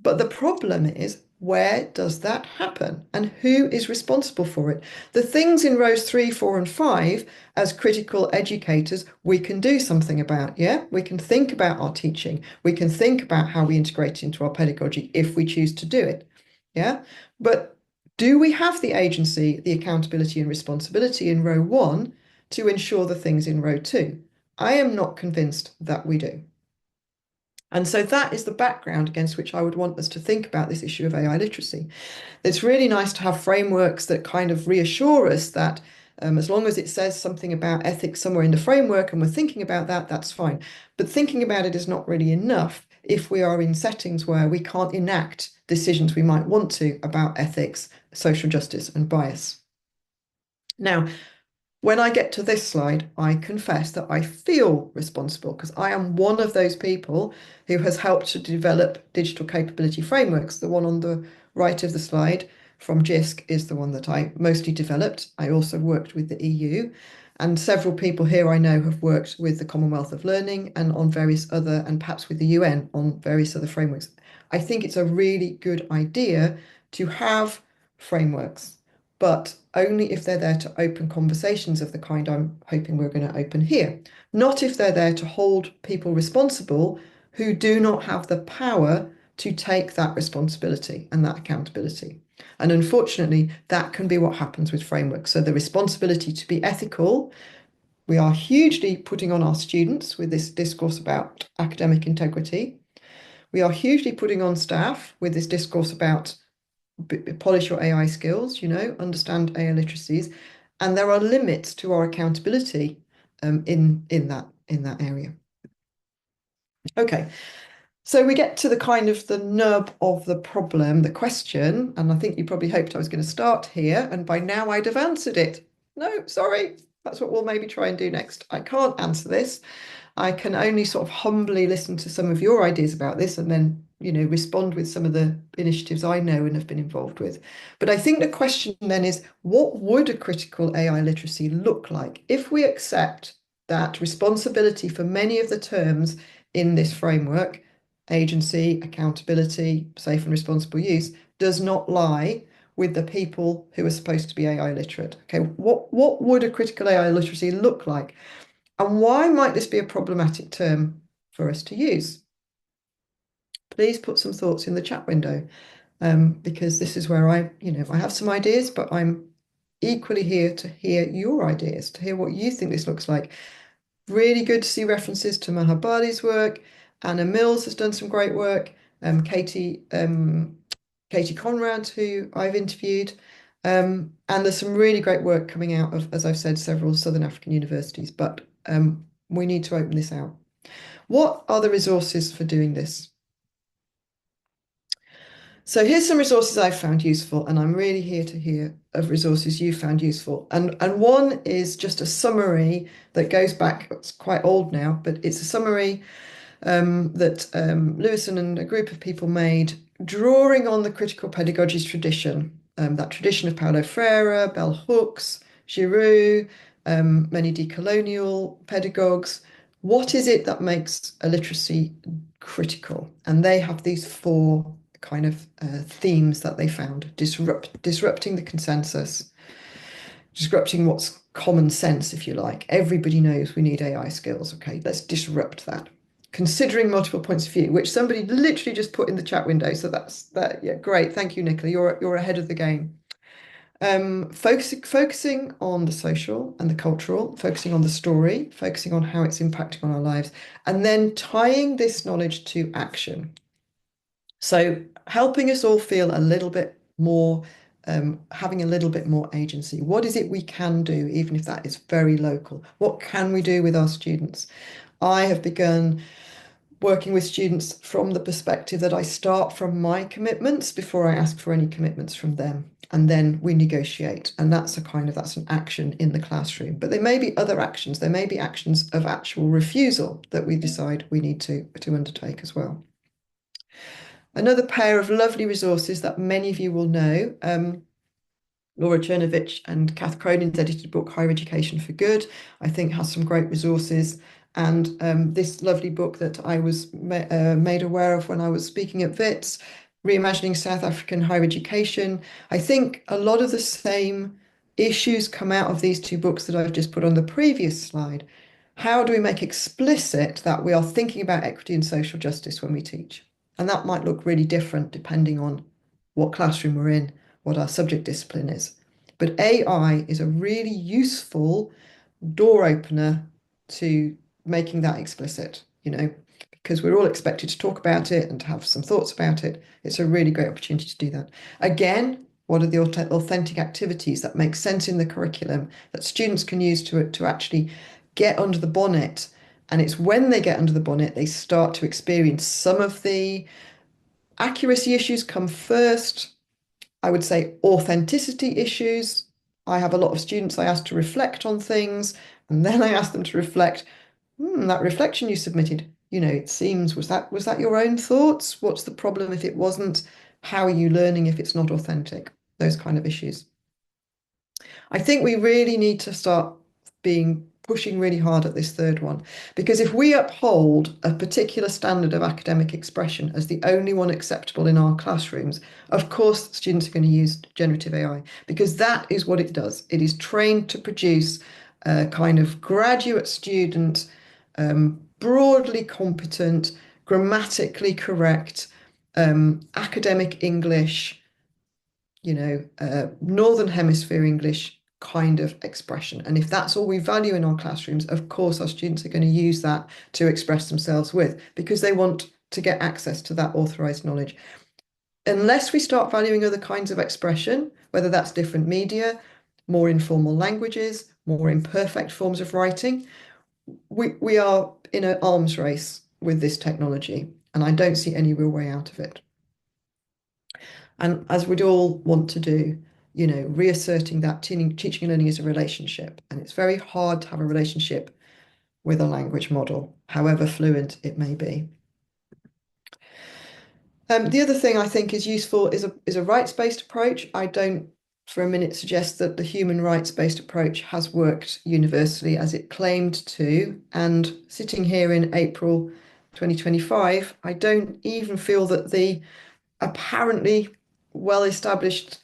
But the problem is, where does that happen? And who is responsible for it? The things in rows 3, 4, and 5, as critical educators, we can do something about, yeah? We can think about our teaching. We can think about how we integrate it into our pedagogy if we choose to do it, yeah? But do we have the agency, the accountability and responsibility in row 1 to ensure the things in row 2? I am not convinced that we do. And so that is the background against which I would want us to think about this issue of AI literacy. It's really nice to have frameworks that kind of reassure us that as long as it says something about ethics somewhere in the framework and we're thinking about that, that's fine. But thinking about it is not really enough if we are in settings where we can't enact decisions we might want to about ethics, social justice, and bias. Now, when I get to this slide, I confess that I feel responsible because I am one of those people who has helped to develop digital capability frameworks. The one on the right of the slide from JISC is the one that I mostly developed. I also worked with the EU, and several people here I know have worked with the Commonwealth of Learning and on various other, and perhaps with the UN on various other frameworks. I think it's a really good idea to have frameworks, but only if they're there to open conversations of the kind I'm hoping we're going to open here. Not if they're there to hold people responsible who do not have the power to take that responsibility and that accountability. And unfortunately, that can be what happens with frameworks. So the responsibility to be ethical, we are hugely putting on our students with this discourse about academic integrity. We are hugely putting on staff with this discourse about polish your AI skills, understand AI literacies, and there are limits to our accountability in that area. Okay, so we get to the kind of the nub of the problem, the question, and I think you probably hoped I was going to start here, and by now I'd have answered it. No, sorry, that's what we'll maybe try and do next. I can't answer this. I can only sort of humbly listen to some of your ideas about this and then, respond with some of the initiatives I know and have been involved with. But I think the question then is, what would a critical AI literacy look like if we accept that responsibility for many of the terms in this framework, agency, accountability, safe and responsible use, does not lie with the people who are supposed to be AI literate? Okay, what would a critical AI literacy look like? And why might this be a problematic term for us to use? Please put some thoughts in the chat window, because this is where I have some ideas, but I'm equally here to hear your ideas, to hear what you think this looks like. Really good to see references to Mahabali's work. Anna Mills has done some great work. Katie Conrad, who I've interviewed. And there's some really great work coming out of, as I've said, several Southern African universities, but we need to open this out. What are the resources for doing this? So here's some resources I've found useful, and I'm really here to hear of resources you found useful. And one is just a summary that goes back, it's quite old now, but it's a summary that Lewison and a group of people made, drawing on the critical pedagogies tradition, that tradition of Paulo Freire, bell hooks, Giroux, many decolonial pedagogues. What is it that makes a literacy critical? And they have these 4 kind of themes that they found: disrupting the consensus, disrupting what's common sense, if you like. Everybody knows we need AI skills. Okay, let's disrupt that. Considering multiple points of view, which somebody literally just put in the chat window. So that's that. Yeah, great. Thank you, Nicola. You're ahead of the game. Focusing on the social and the cultural, focusing on the story, focusing on how it's impacting on our lives, and then tying this knowledge to action. So helping us all feel a little bit more having a little bit more agency. What is it we can do, even if that is very local? What can we do with our students? I have begun working with students from the perspective that I start from my commitments before I ask for any commitments from them. And then we negotiate. And that's an action in the classroom. But there may be other actions. There may be actions of actual refusal that we decide we need to undertake as well. Another pair of lovely resources that many of you will know, Laura Chernovich and Kath Cronin's edited book, Higher Education for Good, I think has some great resources. And this lovely book that I was made aware of when I was speaking at WITS, Reimagining South African Higher Education. I think a lot of the same issues come out of these two books that I've just put on the previous slide. How do we make explicit that we are thinking about equity and social justice when we teach? And that might look really different depending on what classroom we're in, what our subject discipline is. But AI is a really useful door opener to making that explicit, because we're all expected to talk about it and to have some thoughts about it. It's a really great opportunity to do that. Again, what are the authentic activities that make sense in the curriculum that students can use to actually get under the bonnet? And it's when they get under the bonnet, they start to experience some of the accuracy issues come first. I would say authenticity issues. I have a lot of students I ask to reflect on things, and then I ask them to reflect, that reflection you submitted, it seems, was that your own thoughts? What's the problem if it wasn't? How are you learning if it's not authentic? Those kind of issues. I think we really need to start pushing really hard at this third one, because if we uphold a particular standard of academic expression as the only one acceptable in our classrooms, of course students are going to use generative AI, because that is what it does. It is trained to produce a kind of graduate student, broadly competent, grammatically correct, academic English, Northern Hemisphere English kind of expression. And if that's all we value in our classrooms, of course, our students are going to use that to express themselves with, because they want to get access to that authorized knowledge. Unless we start valuing other kinds of expression, whether that's different media, more informal languages, more imperfect forms of writing, we are in an arms race with this technology, and I don't see any real way out of it. And as we'd all want to do, reasserting that teaching and learning is a relationship. And it's very hard to have a relationship with a language model, however fluent it may be. The other thing I think is useful is a rights-based approach. I don't for a minute suggest that the human rights-based approach has worked universally as it claimed to. And sitting here in April 2025, I don't even feel that the apparently well-established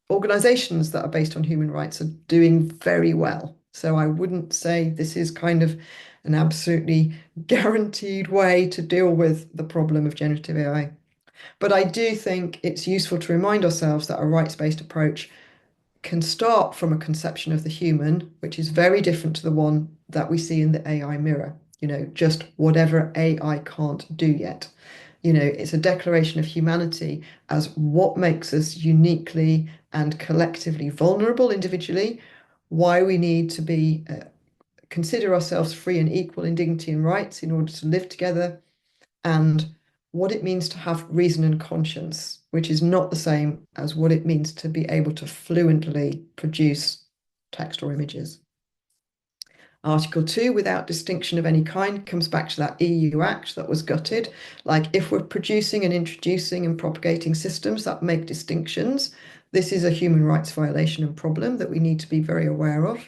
organizations that are based on human rights are doing very well. So I wouldn't say this is kind of an absolutely guaranteed way to deal with the problem of generative AI. But I do think it's useful to remind ourselves that a rights-based approach can start from a conception of the human, which is very different to the one that we see in the AI mirror, just whatever AI can't do yet. It's a declaration of humanity as what makes us uniquely and collectively vulnerable individually, why we need to be consider ourselves free and equal in dignity and rights in order to live together, and what it means to have reason and conscience, which is not the same as what it means to be able to fluently produce text or images. Article 2, without distinction of any kind, comes back to that EU Act that was gutted. Like, if we're producing and introducing and propagating systems that make distinctions, this is a human rights violation and problem that we need to be very aware of.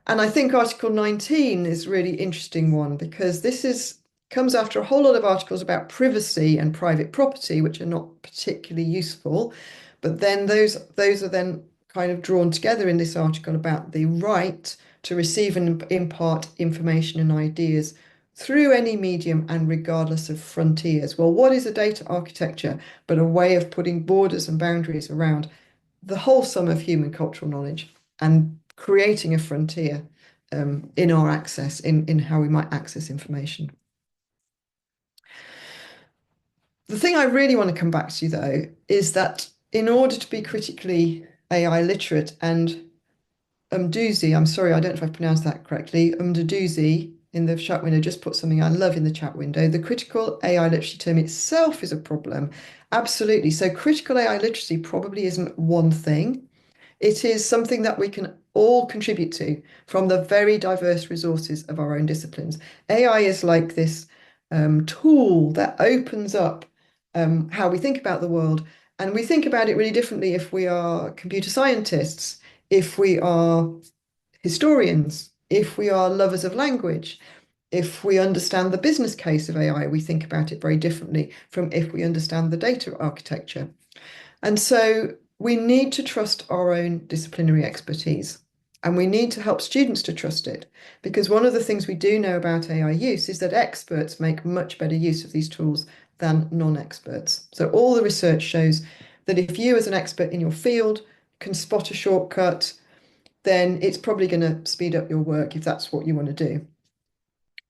And I think Article 19 is a really interesting one, because this comes after a whole lot of articles about privacy and private property, which are not particularly useful. But then those are then kind of drawn together in this article about the right to receive and impart information and ideas through any medium and regardless of frontiers. Well, what is a data architecture but a way of putting borders and boundaries around the whole sum of human cultural knowledge and creating a frontier in our access, in how we might access information. The thing I really want to come back to, though, is that in order to be critically AI literate, and Umduzi, I'm sorry, I don't know if I've pronounced that correctly, Umduzi in the chat window just put something I love in the chat window. The critical AI literacy term itself is a problem. Absolutely. So critical AI literacy probably isn't one thing. It is something that we can all contribute to from the very diverse resources of our own disciplines. AI is like this tool that opens up how we think about the world. And we think about it really differently if we are computer scientists, if we are historians, if we are lovers of language, if we understand the business case of AI, we think about it very differently from if we understand the data architecture. And so we need to trust our own disciplinary expertise, and we need to help students to trust it, because one of the things we do know about AI use is that experts make much better use of these tools than non-experts. So all the research shows that if you as an expert in your field can spot a shortcut, then it's probably going to speed up your work if that's what you want to do.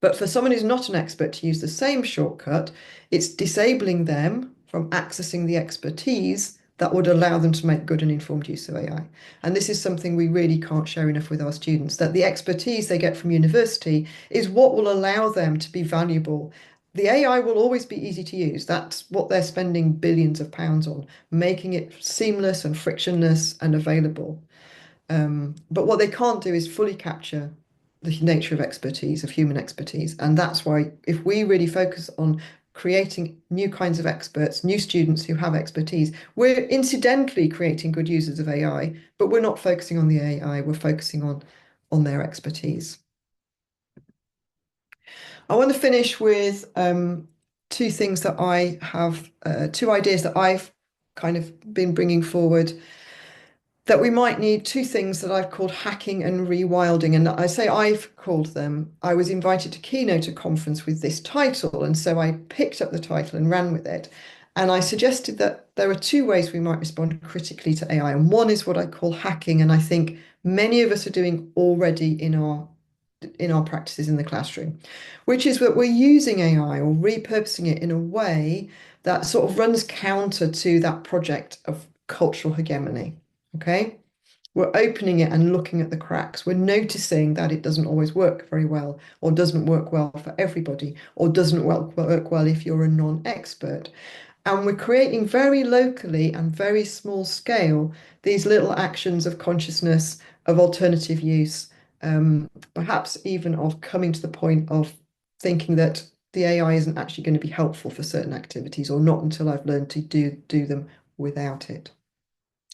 But for someone who's not an expert to use the same shortcut, it's disabling them from accessing the expertise that would allow them to make good and informed use of AI. And this is something we really can't share enough with our students, that the expertise they get from university is what will allow them to be valuable. The AI will always be easy to use. That's what they're spending billions of pounds on, making it seamless and frictionless and available. But what they can't do is fully capture the nature of expertise, of human expertise. And that's why if we really focus on creating new kinds of experts, new students who have expertise, we're incidentally creating good users of AI, but we're not focusing on the AI, we're focusing on their expertise. I want to finish with two things that I have, two ideas that I've kind of been bringing forward, that we might need two things that I've called hacking and rewilding. And I say I've called them. I was invited to keynote a conference with this title, and so I picked up the title and ran with it. And I suggested that there are two ways we might respond critically to AI. And one is what I call hacking, and I think many of us are doing already in our practices in the classroom, which is that we're using AI or repurposing it in a way that sort of runs counter to that project of cultural hegemony. Okay, we're opening it and looking at the cracks. We're noticing that it doesn't always work very well, or doesn't work well for everybody, or doesn't work well if you're a non-expert. And we're creating very locally and very small scale these little actions of consciousness, of alternative use, perhaps even of coming to the point of thinking that the AI isn't actually going to be helpful for certain activities, or not until I've learned to do them without it.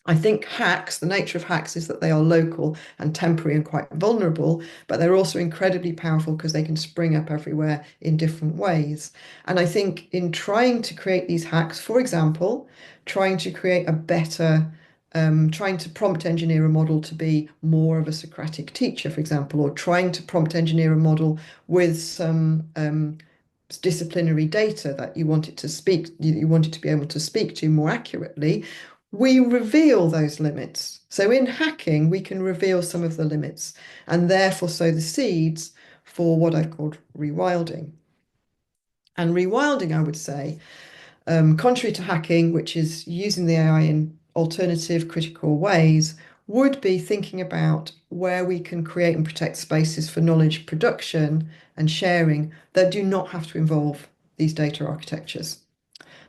I think hacks, the nature of hacks is that they are local and temporary and quite vulnerable, but they're also incredibly powerful because they can spring up everywhere in different ways. And I think in trying to create these hacks, for example, trying to create a better, trying to prompt engineer a model to be more of a Socratic teacher, for example, or trying to prompt engineer a model with some disciplinary data that you want it to speak, you want it to be able to speak to more accurately, we reveal those limits. So in hacking, we can reveal some of the limits and therefore sow the seeds for what I've called rewilding. And rewilding, I would say, contrary to hacking, which is using the AI in alternative, critical ways, would be thinking about where we can create and protect spaces for knowledge production and sharing that do not have to involve these data architectures.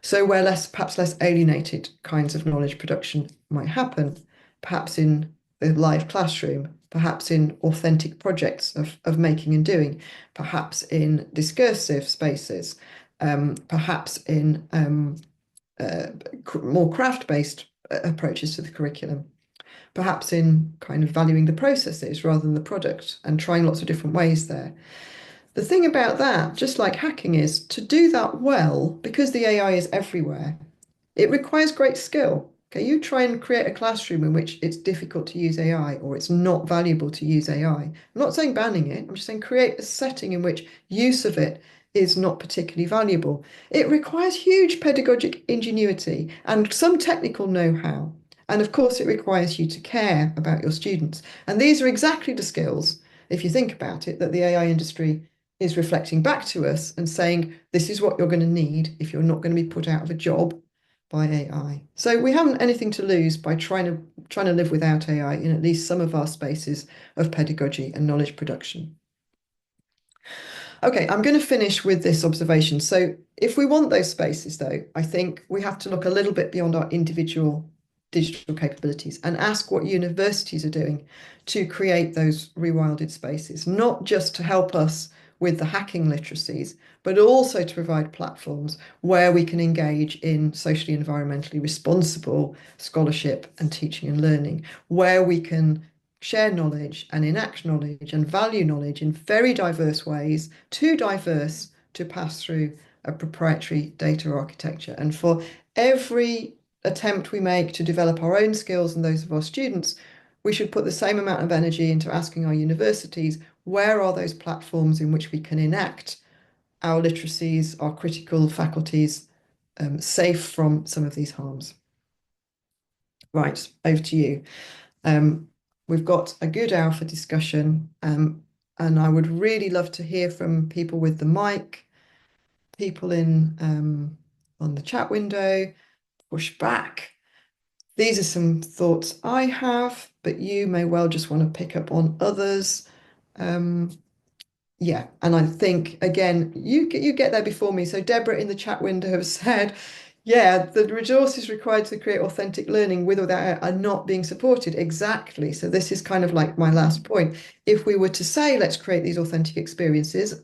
So where perhaps less alienated kinds of knowledge production might happen, perhaps in the live classroom, perhaps in authentic projects of making and doing, perhaps in discursive spaces, perhaps in more craft-based approaches to the curriculum, perhaps in kind of valuing the processes rather than the product, and trying lots of different ways there. The thing about that, just like hacking, is to do that well, because the AI is everywhere, it requires great skill. Okay, you try and create a classroom in which it's difficult to use AI or it's not valuable to use AI. I'm not saying banning it, I'm just saying create a setting in which use of it is not particularly valuable. It requires huge pedagogic ingenuity and some technical know-how. And of course, it requires you to care about your students. And these are exactly the skills, if you think about it, that the AI industry is reflecting back to us and saying, this is what you're going to need if you're not going to be put out of a job by AI. So we haven't anything to lose by trying to live without AI in at least some of our spaces of pedagogy and knowledge production. Okay, I'm going to finish with this observation. So if we want those spaces, though, I think we have to look a little bit beyond our individual digital capabilities and ask what universities are doing to create those rewilded spaces, not just to help us with the hacking literacies, but also to provide platforms where we can engage in socially and environmentally responsible scholarship and teaching and learning, where we can share knowledge and enact knowledge and value knowledge in very diverse ways, too diverse to pass through a proprietary data architecture. And for every attempt we make to develop our own skills and those of our students, we should put the same amount of energy into asking our universities, where are those platforms in which we can enact our literacies, our critical faculties, safe from some of these harms? Right, over to you. We've got a good hour for discussion, and I would really love to hear from people with the mic, people in on the chat window, push back. These are some thoughts I have, but you may well just want to pick up on others. Yeah, and I think again, you get there before me. So Deborah in the chat window has said, yeah, the resources required to create authentic learning with or without are not being supported. Exactly. So this is kind of like my last point. If we were to say, let's create these authentic experiences,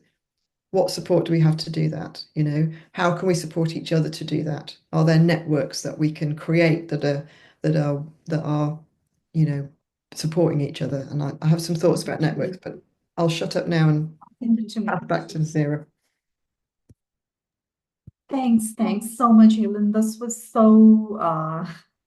what support do we have to do that? You know, how can we support each other to do that? Are there networks that we can create that are, you know, supporting each other? And I have some thoughts about networks, but I'll shut up now and pass back to Zira. Thanks so much, Helen. This was so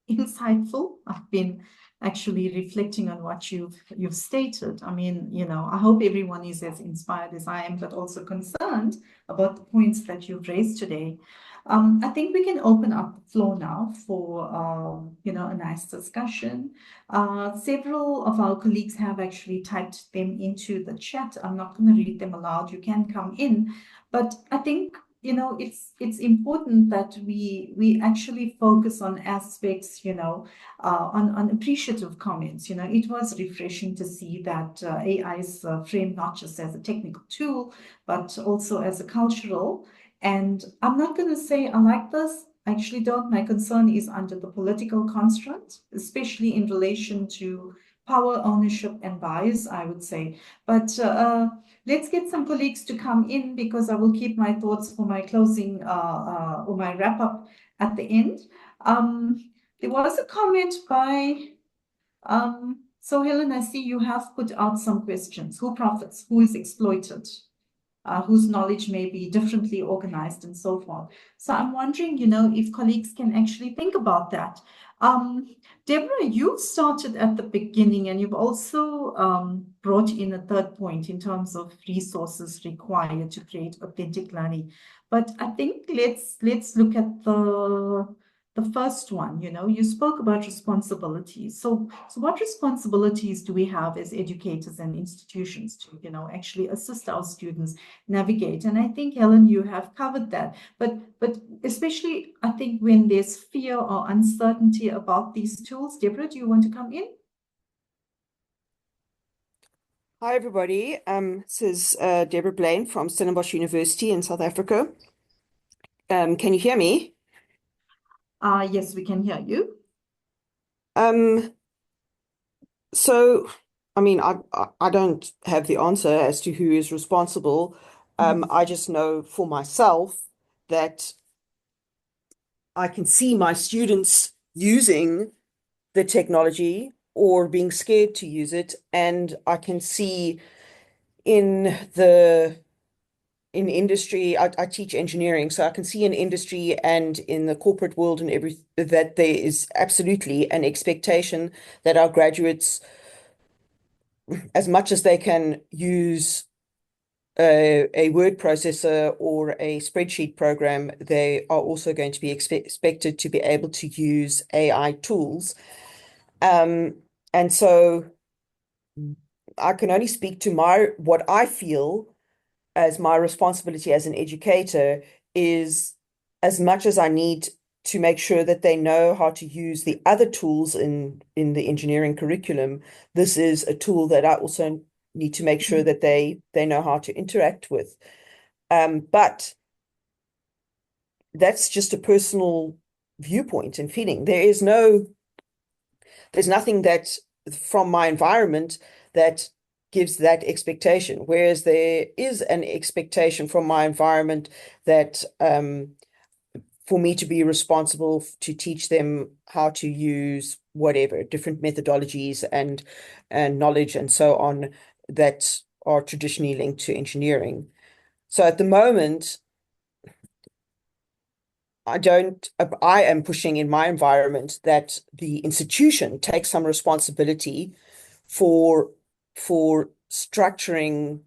insightful. I've been actually reflecting on what you've stated. I mean, you know, I hope everyone is as inspired as I am, but also concerned about the points that you've raised today. I think we can open up the floor now for you know, a nice discussion. Several of our colleagues have actually typed them into the chat. I'm not going to read them aloud. You can come in, but I think, you know, it's important that we actually focus on aspects, you know, on appreciative comments. You know, it was refreshing to see that AI is framed not just as a technical tool, but also as a cultural. And I'm not going to say I like this. I actually don't. My concern is under the political construct, especially in relation to power, ownership, and bias, I would say. But let's get some colleagues to come in, because I will keep my thoughts for my closing or my wrap up at the end. There was a comment by, so Helen, I see you have put out some questions. Who profits? Who is exploited? Whose knowledge may be differently organized and so forth. So I'm wondering, you know, if colleagues can actually think about that. Deborah, you started at the beginning, and you've also brought in a third point in terms of resources required to create authentic learning. But I think let's look at the first one. You know, you spoke about responsibilities. So what responsibilities do we have as educators and institutions to, you know, actually assist our students navigate? And I think, Helen, you have covered that. But especially, I think when there's fear or uncertainty about these tools. Deborah, do you want to come in? Hi, everybody. This is Deborah Blaine from Stellenbosch University in South Africa. Can you hear me? Yes, we can hear you. So, I mean, I don't have the answer as to who is responsible. I just know for myself that I can see my students using the technology or being scared to use it, and I can see in industry, I teach engineering, so I can see in industry and in the corporate world and that there is absolutely an expectation that our graduates, as much as they can use a word processor or a spreadsheet program, they are also going to be expected to be able to use AI tools. And so I can only speak to what I feel as my responsibility as an educator is, as much as I need to make sure that they know how to use the other tools in the engineering curriculum, this is a tool that I also need to make sure that they know how to interact with. But that's just a personal viewpoint and feeling. There's nothing that from my environment that gives that expectation, whereas there is an expectation from my environment that for me to be responsible to teach them how to use whatever different methodologies and knowledge and so on that are traditionally linked to engineering. So at the moment, I am pushing in my environment that the institution takes some responsibility for structuring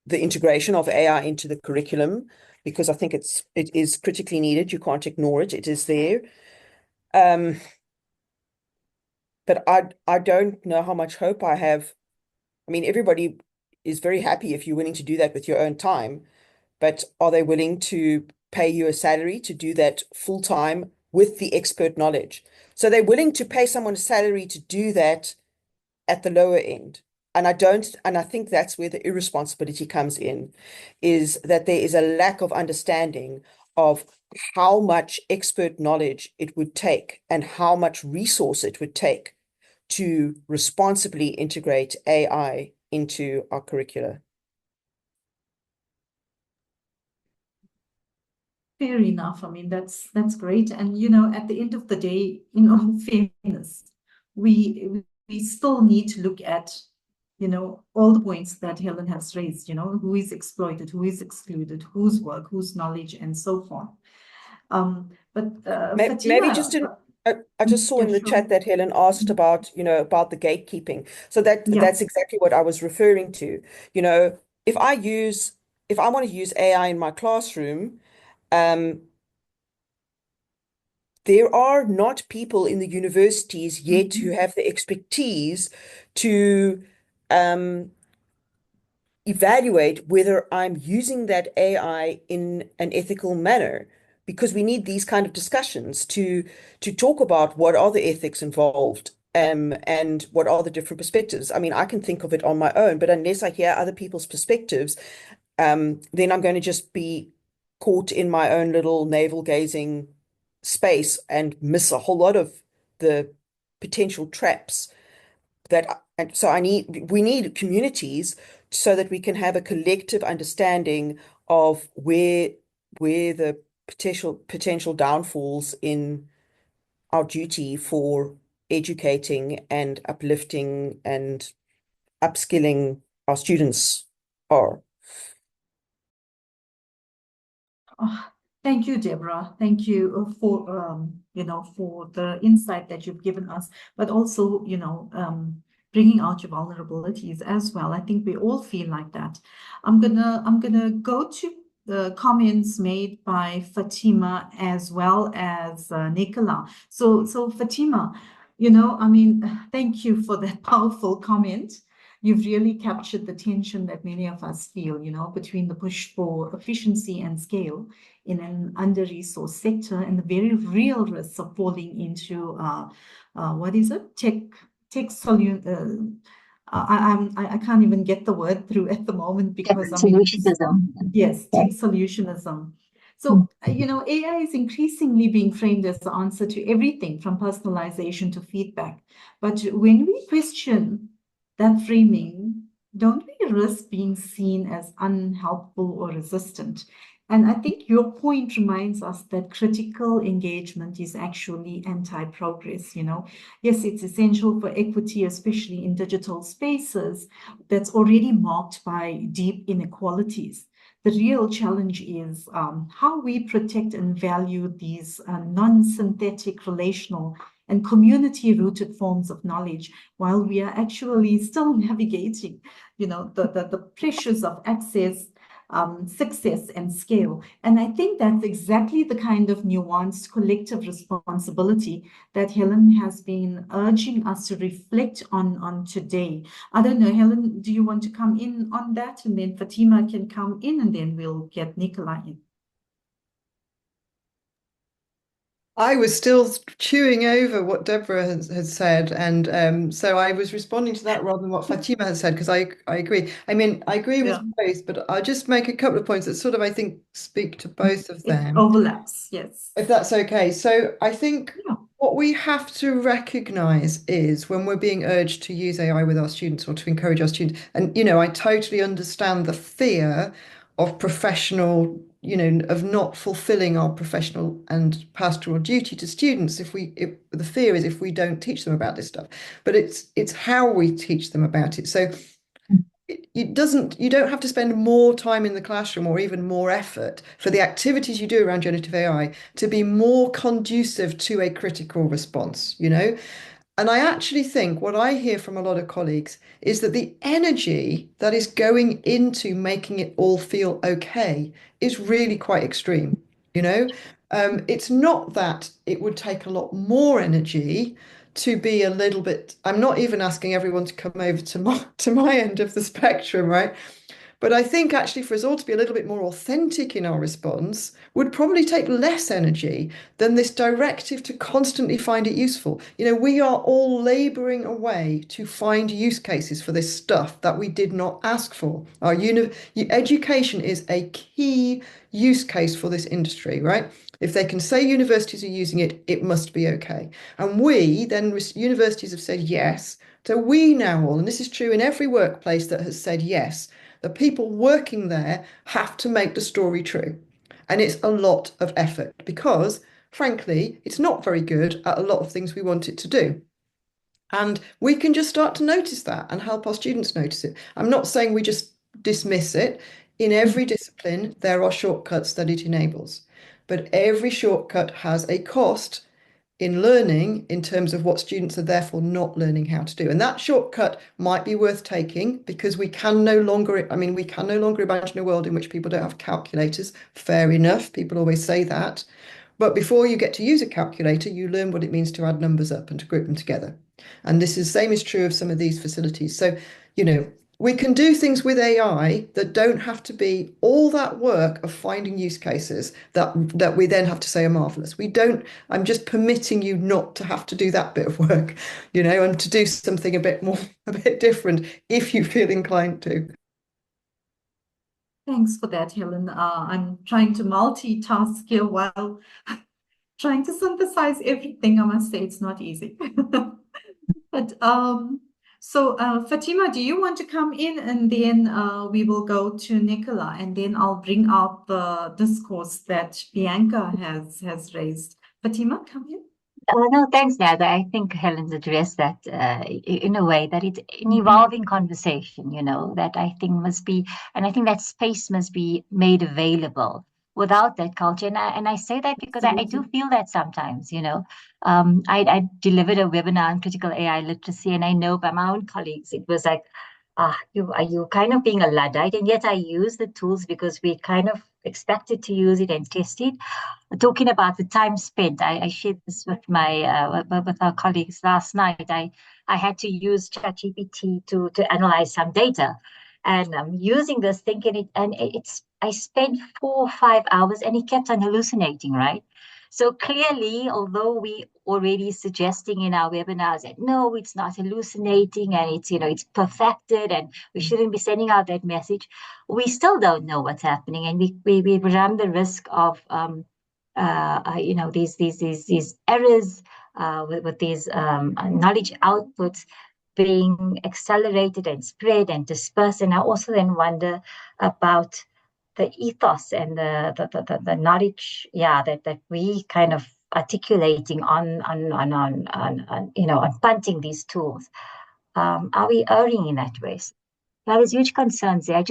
the integration of AI into the curriculum, because I think it is critically needed. You can't ignore it. It is there. But I don't know how much hope I have. I mean, everybody is very happy if you're willing to do that with your own time, but are they willing to pay you a salary to do that full time with the expert knowledge? So they're willing to pay someone a salary to do that at the lower end. And I think that's where the irresponsibility comes in, is that there is a lack of understanding of how much expert knowledge it would take and how much resource it would take to responsibly integrate AI into our curricula. Fair enough. I mean, that's great. And at the end of the day, in all fairness, we still need to look at all the points that Helen has raised. Who is exploited, who is excluded, whose work, whose knowledge, and so forth. But maybe Fatima, just I just saw in the chat that Helen asked about about the gatekeeping. So that's exactly what I was referring to. If I want to use AI in my classroom, there are not people in the universities yet who have the expertise to evaluate whether I'm using that AI in an ethical manner, because we need these kind of discussions to talk about what are the ethics involved, and what are the different perspectives. I mean, I can think of it on my own, but unless I hear other people's perspectives, then I'm going to just be caught in my own little navel gazing space and miss a whole lot of the potential traps and so we need communities so that we can have a collective understanding of where the potential downfalls in our duty for educating and uplifting and upskilling our students are. Oh, thank you, Deborah. Thank you for for the insight that you've given us, but also bringing out your vulnerabilities as well. I think we all feel like that. I'm gonna go to the comments made by Fatima as well as Nicola. So Fatima, I mean, thank you for that powerful comment. You've really captured the tension that many of us feel, between the push for efficiency and scale in an under-resourced sector and the very real risks of falling into what is it? Tech solution. I can't even get the word through at the moment because Solutionism. yes, tech solutionism. So, AI is increasingly being framed as the answer to everything from personalization to feedback. But when we question that framing, don't we risk being seen as unhelpful or resistant? And I think your point reminds us that critical engagement is actually anti-progress, Yes, it's essential for equity, especially in digital spaces that's already marked by deep inequalities. The real challenge is how we protect and value these non-synthetic, relational, and community-rooted forms of knowledge while we are actually still navigating, the pressures of access, success, and scale. And I think that's exactly the kind of nuanced collective responsibility that Helen has been urging us to reflect on today. I don't know, Helen, do you want to come in on that? And then Fatima can come in, and then we'll get Nicola in. I was still chewing over what Deborah has said, and so I was responding to that rather than what Fatima has said, because I agree. I mean, I agree with Yeah, both, but I'll just make a couple of points that sort of I think speak to both of it them, overlaps. Yes. if that's okay. So I think Yeah. what we have to recognize is when we're being urged to use AI with our students or to encourage our students, and I totally understand the fear of professional, of not fulfilling our professional and pastoral duty to students if the fear is if we don't teach them about this stuff. But it's how we teach them about it. So you don't have to spend more time in the classroom or even more effort for the activities you do around generative AI to be more conducive to a critical response. And I actually think what I hear from a lot of colleagues is that the energy that is going into making it all feel okay is really quite extreme. You know, it's not that it would take a lot more energy to be a little bit. I'm not even asking everyone to come over to my end of the spectrum, right? But I think actually for us all to be a little bit more authentic in our response would probably take less energy than this directive to constantly find it useful. We are all laboring away to find use cases for this stuff that we did not ask for. Education is a key use case for this industry, right? If they can say universities are using it, it must be okay. And universities have said yes. So we now all, and this is true in every workplace that has said yes, the people working there have to make the story true. And it's a lot of effort because, frankly, it's not very good at a lot of things we want it to do. And we can just start to notice that and help our students notice it. I'm not saying we just dismiss it. In every discipline, there are shortcuts that it enables, but every shortcut has a cost in learning in terms of what students are therefore not learning how to do. And that shortcut might be worth taking because we can no longer imagine a world in which people don't have calculators. Fair enough. People always say that. But before you get to use a calculator, you learn what it means to add numbers up and to group them together. And this is same is true of some of these facilities. So, we can do things with AI that don't have to be all that work of finding use cases that we then have to say are marvelous. We don't, I'm just permitting you not to have to do that bit of work, and to do something a bit different if you feel inclined to. Thanks for that, Helen. I'm trying to multitask here while trying to synthesize everything. I must say it's not easy. But so Fatima, do you want to come in and then we will go to Nicola and then I'll bring out the discourse that Bianca has raised. Fatima, come in. No, thanks, Nada. I think Helen's addressed that in a way that it's an evolving conversation, that I think must be, and I think that space must be made available without that culture. And I say that because I do feel that sometimes. I delivered a webinar on critical AI literacy, and I know by my own colleagues, it was like, are you kind of being a Luddite? And yet I use the tools because we kind of expected to use it and test it. Talking about the time spent, I shared this with with our colleagues last night. I had to use ChatGPT to analyze some data, and I'm using this thinking it, and I spent 4 or 5 hours, and it kept on hallucinating, right? So clearly, although we already suggesting in our webinars that no, it's not hallucinating, and it's perfected, and we shouldn't be sending out that message, we still don't know what's happening, and we run the risk of these errors with these knowledge outputs being accelerated and spread and dispersed. And I also then wonder about the ethos and the knowledge, that we kind of articulating on punting these tools. Are we erring in that way? Now, there's huge concerns there. I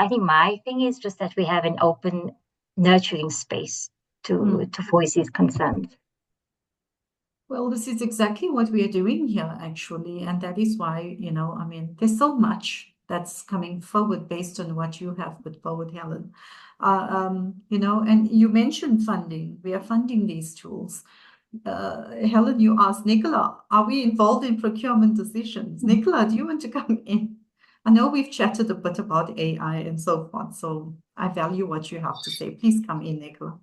think my thing is just that we have an open, nurturing space to voice these concerns. Well, this is exactly what we are doing here, actually. And that is why, I mean, there's so much that's coming forward based on what you have put forward, Helen. And you mentioned funding. We are funding these tools. Helen, you asked Nicola, are we involved in procurement decisions? Nicola, do you want to come in? I know we've chatted a bit about AI and so forth, so I value what you have to say. Please come in, Nicola.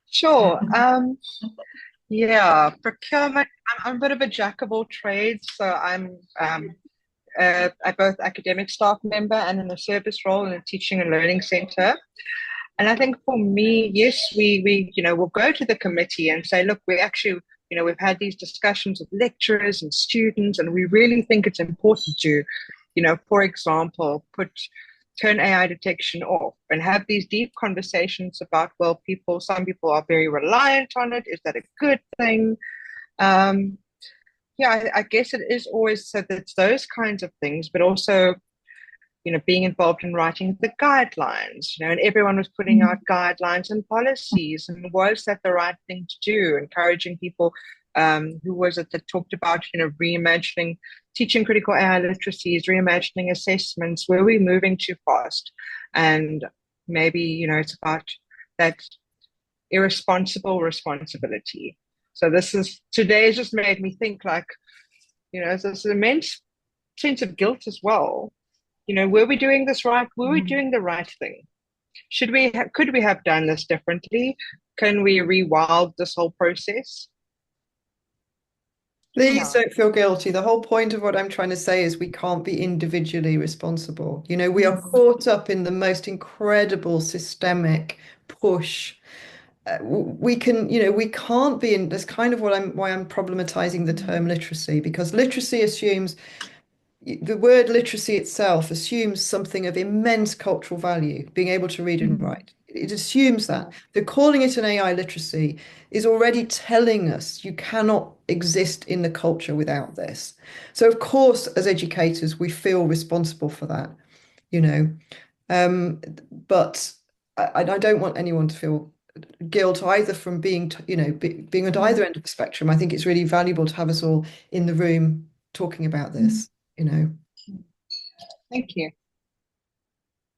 Sure. Yeah, procurement. I'm a bit of a jack of all trades, so I'm a both academic staff member and in a service role in a teaching and learning center. And I think for me, yes, we we'll go to the committee and say, look, we actually, we've had these discussions with lecturers and students, and we really think it's important to, for example, turn AI detection off and have these deep conversations about, well, some people are very reliant on it. Is that a good thing? Yeah, I guess it is always so that it's those kinds of things, but also, being involved in writing the guidelines, and everyone was putting out guidelines and policies, and was that the right thing to do? Encouraging people, who was it that talked about, reimagining teaching critical AI literacies, reimagining assessments, were we moving too fast? And maybe, it's about that irresponsible responsibility. So today's just made me think like, there's this immense sense of guilt as well. Were we doing this right? Were we doing the right thing? Could we have done this differently? Can we rewild this whole process? Please don't feel guilty. The whole point of what I'm trying to say is we can't be individually responsible. We are caught up in the most incredible systemic push. We can't be in. That's kind of why I'm problematizing the term literacy, because literacy assumes the word literacy itself assumes something of immense cultural value, being able to read and write. It assumes that. So calling it an AI literacy is already telling us you cannot exist in the culture without this. So of course, as educators, we feel responsible for that, but I don't want anyone to feel guilt either from being being at either end of the spectrum. I think it's really valuable to have us all in the room talking about this. Thank you.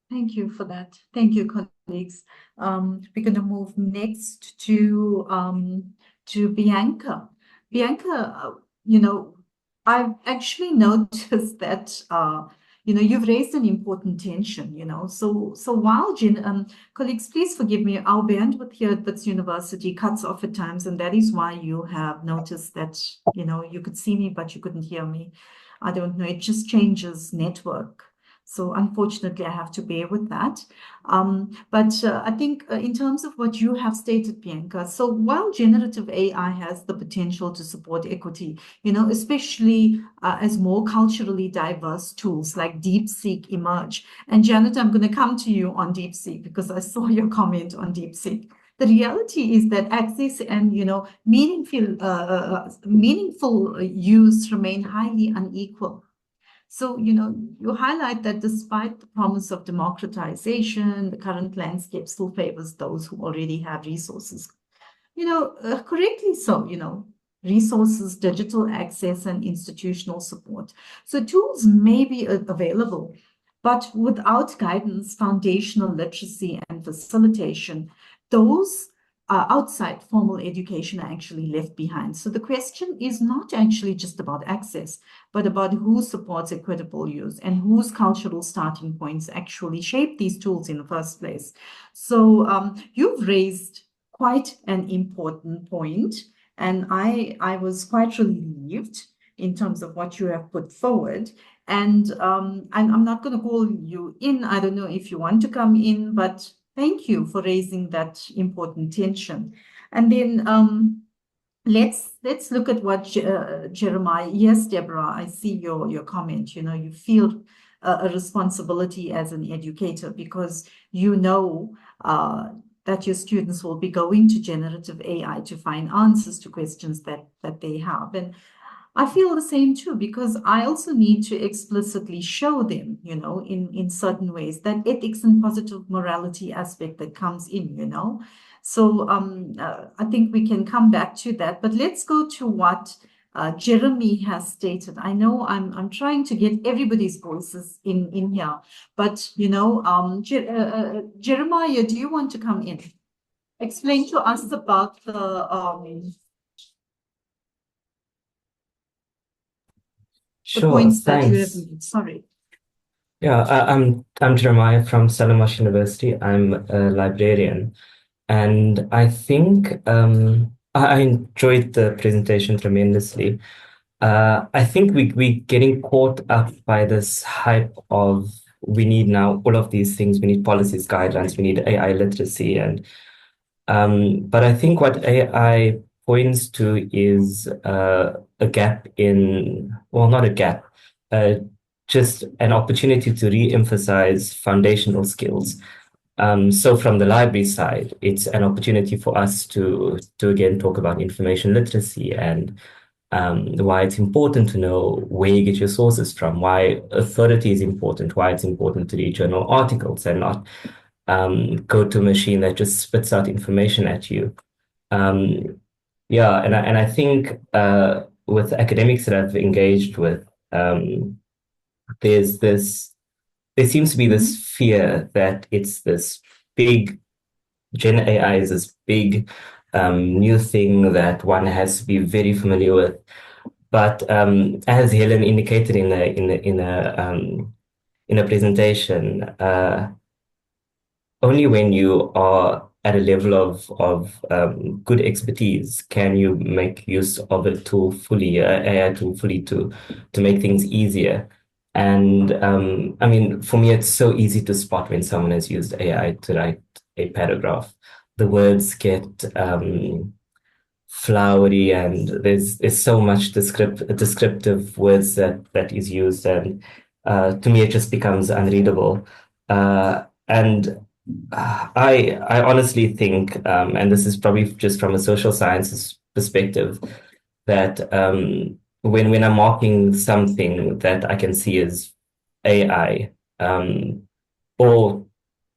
Thank you for that. Thank you, colleagues. We're going to move next to Bianca. Bianca, I've actually noticed that you've raised an important tension. So while colleagues, please forgive me, our bandwidth here at Wits University cuts off at times, and that is why you have noticed that you could see me but you couldn't hear me. I don't know, it just changes network. So unfortunately, I have to bear with that. But I think in terms of what you have stated, Bianca, so while generative AI has the potential to support equity, especially as more culturally diverse tools like DeepSeek emerge. And Janet, I'm going to come to you on DeepSeek because I saw your comment on DeepSeek. The reality is that access and meaningful use remain highly unequal. So, you highlight that despite the promise of democratization, the current landscape still favors those who already have resources. Correctly so, resources, digital access, and institutional support. So tools may be available, but without guidance, foundational literacy, and facilitation, those outside formal education are actually left behind. So the question is not actually just about access, but about who supports equitable use and whose cultural starting points actually shape these tools in the first place. So you've raised quite an important point, and I was quite relieved in terms of what you have put forward. And I'm not going to call you in. I don't know if you want to come in, but thank you for raising that important tension. And then let's look at what Jeremiah. Yes, Deborah, I see your comment. You feel a responsibility as an educator because that your students will be going to generative AI to find answers to questions that they have. And I feel the same too, because I also need to explicitly show them, in certain ways, that ethics and positive morality aspect that comes in, So I think we can come back to that, but let's go to what Jeremy has stated. I know I'm trying to get everybody's voices in here, but Jeremiah, do you want to come in? Explain to us about the Sure, points that you have thanks. made. Sorry. Yeah, I'm Jeremiah from Stellenbosch University. I'm a librarian. And I think I enjoyed the presentation tremendously. I think we're getting caught up by this hype of we need now all of these things. We need policies, guidelines, we need AI literacy, and but I think what AI points to is a gap in, well, not a gap, uh, just an opportunity to re-emphasize foundational skills. So from the library side, it's an opportunity for us to again talk about information literacy and why it's important to know where you get your sources from, why authority is important, why it's important to read journal articles and not go to a machine that just spits out information at you. Um, yeah, and I think with academics that I've engaged with, there's this there seems to be this fear that it's this big Gen AI is this big new thing that one has to be very familiar with. But as Helen indicated in a presentation, only when you are at a level of good expertise can you make use of a tool fully, AI tool fully to make things easier. And I mean, for me, it's so easy to spot when someone has used AI to write a paragraph. The words get flowery and there's so much descriptive words that is used, and to me it just becomes unreadable. And I honestly think, and this is probably just from a social sciences perspective, that when I'm marking something that I can see as AI, or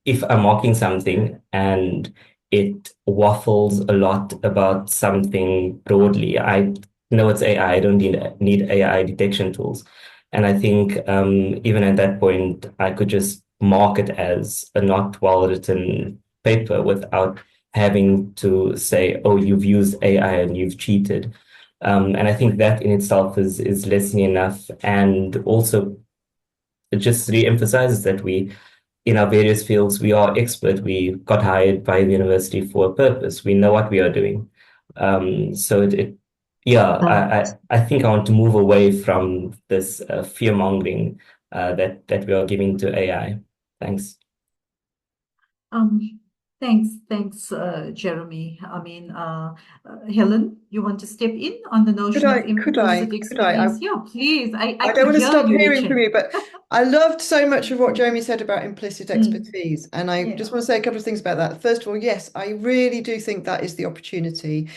if I'm marking something and it waffles a lot about something broadly, I know it's AI. I don't need AI detection tools. And I think even at that point, I could just mark it as a not well written paper without having to say, oh, you've used AI and you've cheated. And I think that in itself is lessening enough, and also it just re-emphasizes that we in our various fields, we are expert. We got hired by the university for a purpose. We know what we are doing. So yeah, I think I want to move away from this fear mongering that we are giving to AI. Thanks. Thanks, Jeremy. I mean, Helen, you want to step in on the notion of implicit expertise? Yeah, please. I I don't could want to hear stop you hearing itching. from you, but I loved so much of what Jeremy said about implicit expertise. And I Yeah. just want to say a couple of things about that. First of all, yes, I really do think that is the opportunity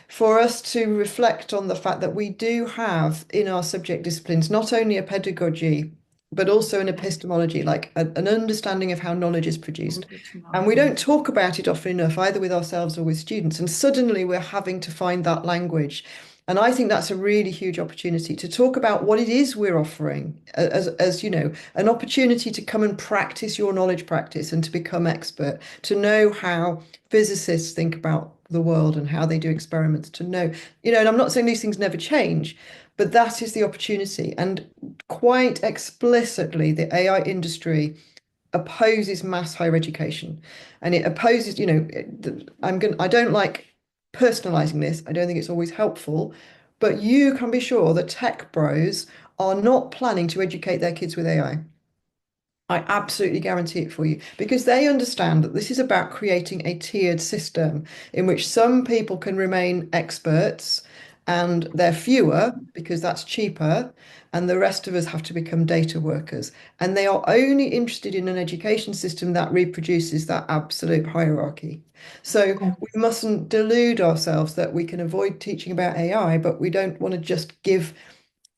for us to reflect on the fact that we do have in our subject disciplines not only a pedagogy, but also an epistemology, like an understanding of how knowledge is produced. And we don't talk about it often enough, either with ourselves or with students. And suddenly we're having to find that language. And I think that's a really huge opportunity to talk about what it is we're offering as you know, an opportunity to come and practice your knowledge practice and to become expert, to know how physicists think about the world and how they do experiments, to know, you know, and I'm not saying these things never change, but that is the opportunity. And quite explicitly, the AI industry opposes mass higher education, and it opposes, you know, I don't like personalizing this. I don't think it's always helpful, but you can be sure the tech bros are not planning to educate their kids with AI. I absolutely guarantee it for you because they understand that this is about creating a tiered system in which some people can remain experts and they're fewer because that's cheaper, and the rest of us have to become data workers. And they are only interested in an education system that reproduces that absolute hierarchy. So we mustn't delude ourselves that we can avoid teaching about AI, but we don't want to just give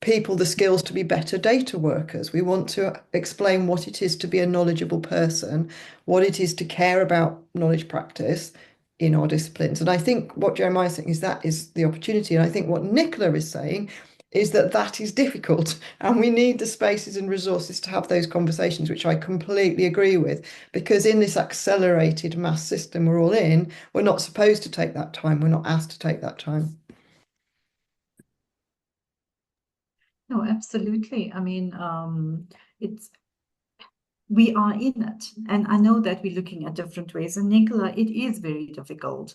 people the skills to be better data workers. We want to explain what it is to be a knowledgeable person, what it is to care about knowledge practice in our disciplines. And I think what Jeremiah is saying is that is the opportunity. And I think what Nicola is saying is that that is difficult and we need the spaces and resources to have those conversations, which I completely agree with, because in this accelerated mass system we're all in, we're not supposed to take that time. We're not asked to take that time. No, absolutely. I mean, it's we are in it. And I know that we're looking at different ways. And Nicola, it is very difficult.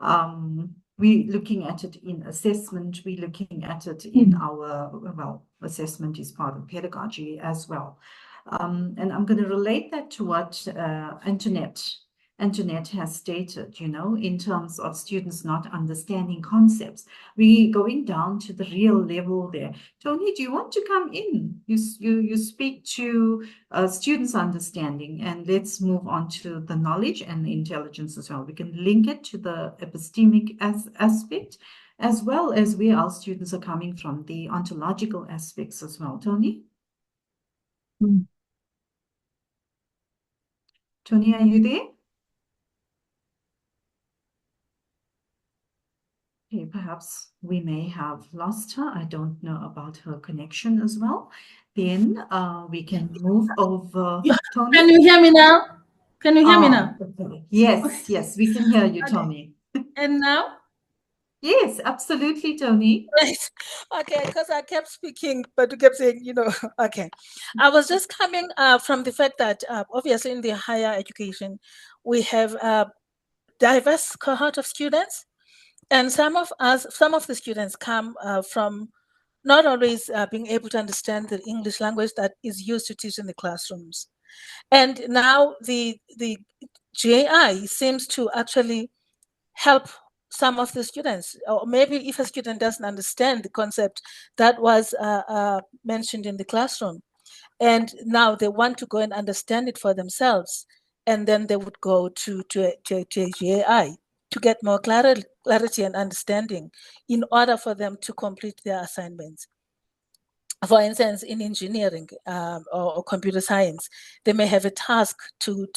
We're looking at it in assessment. We're looking at it in our, well, assessment is part of pedagogy as well. And I'm going to relate that to what Antoinette has stated, you know, in terms of students not understanding concepts. We're going down to the real level there. Tony, do you want to come in? You speak to students' understanding, and let's move on to the knowledge and the intelligence as well. We can link it to the epistemic aspect, as well as where our students are coming from, the ontological aspects as well. Tony? Tony, are you there? Okay, perhaps we may have lost her. I don't know about her connection as well. Then we can move over. Tony? Can you hear me now? Can you hear me now? Okay. Yes, yes, we can hear you, Okay. Tony. And now? Yes, absolutely, Tony. Right. Okay, because I kept speaking, but you kept saying, you know, okay. I was just coming from the fact that obviously in the higher education, we have a diverse cohort of students. And some of the students come from not always being able to understand the English language that is used to teach in the classrooms. And now the GAI seems to actually help some of the students, or maybe if a student doesn't understand the concept that was mentioned in the classroom, and now they want to go and understand it for themselves, and then they would go to GAI to get more clarity and understanding in order for them to complete their assignments. For instance, in engineering or computer science, they may have a task to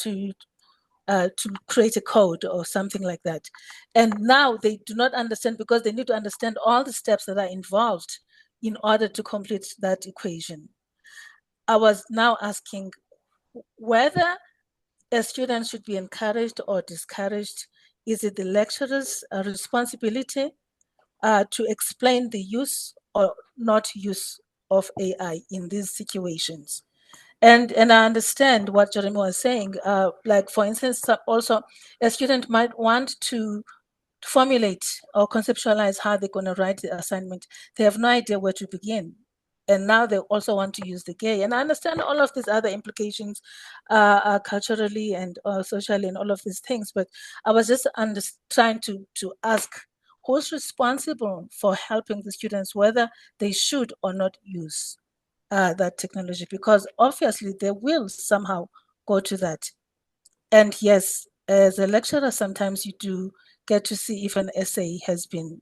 create a code or something like that. And now they do not understand because they need to understand all the steps that are involved in order to complete that equation. I was now asking whether a student should be encouraged or discouraged. Is it the lecturer's responsibility to explain the use or not use of AI in these situations? And I understand what Jeremy was saying. Like, for instance, also a student might want to formulate or conceptualize how they're going to write the assignment. They have no idea where to begin. And now they also want to use the GAI. And I understand all of these other implications culturally and socially and all of these things. But I was just trying to ask who's responsible for helping the students, whether they should or not use that technology, because obviously they will somehow go to that. And yes, as a lecturer, sometimes you do get to see if an essay has been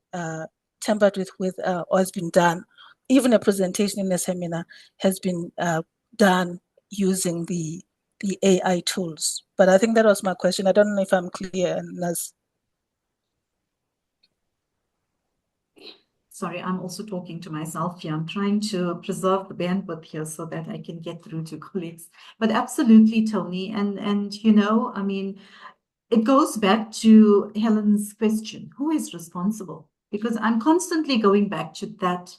tampered with or has been done. Even a presentation in a seminar has been done using the AI tools. But I think that was my question. I don't know if I'm clear, Naz. Sorry, I'm also talking to myself here. I'm trying to preserve the bandwidth here so that I can get through to colleagues. But absolutely, Tony, and you know, I mean, it goes back to Helen's question: who is responsible? Because I'm constantly going back to that,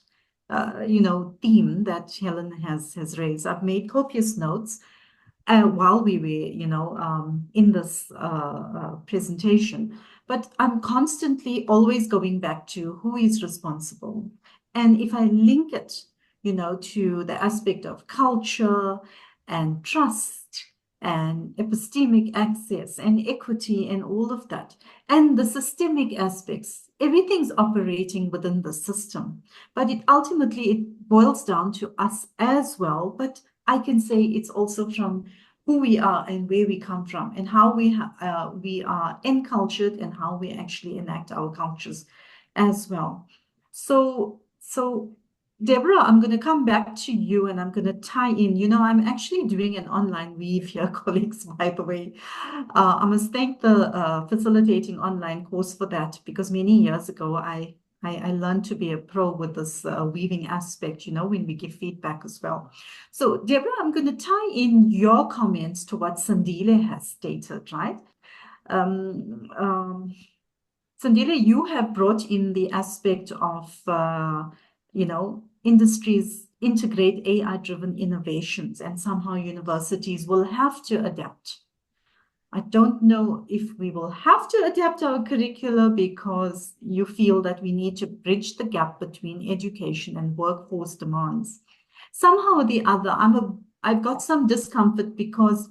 you know, theme that Helen has raised. I've made copious notes while we were, you know, in this presentation. But I'm constantly always going back to who is responsible. And if I link it, you know, to the aspect of culture and trust and epistemic access and equity and all of that, and the systemic aspects, everything's operating within the system. But it ultimately boils down to us as well. But I can say it's also from who we are and where we come from and how we are encultured and how we actually enact our cultures as well. So Deborah, I'm going to come back to you and I'm going to tie in. You know, I'm actually doing an online weave here, colleagues, by the way. I must thank the facilitating online course for that, because many years ago, I learned to be a pro with this weaving aspect, you know, when we give feedback as well. So, Deborah, I'm going to tie in your comments to what Sandile has stated, right? Sandile, you have brought in the aspect of, you know, industries integrate AI-driven innovations, and somehow universities will have to adapt. I don't know if we will have to adapt our curricula because you feel that we need to bridge the gap between education and workforce demands. Somehow or the other, I've got some discomfort because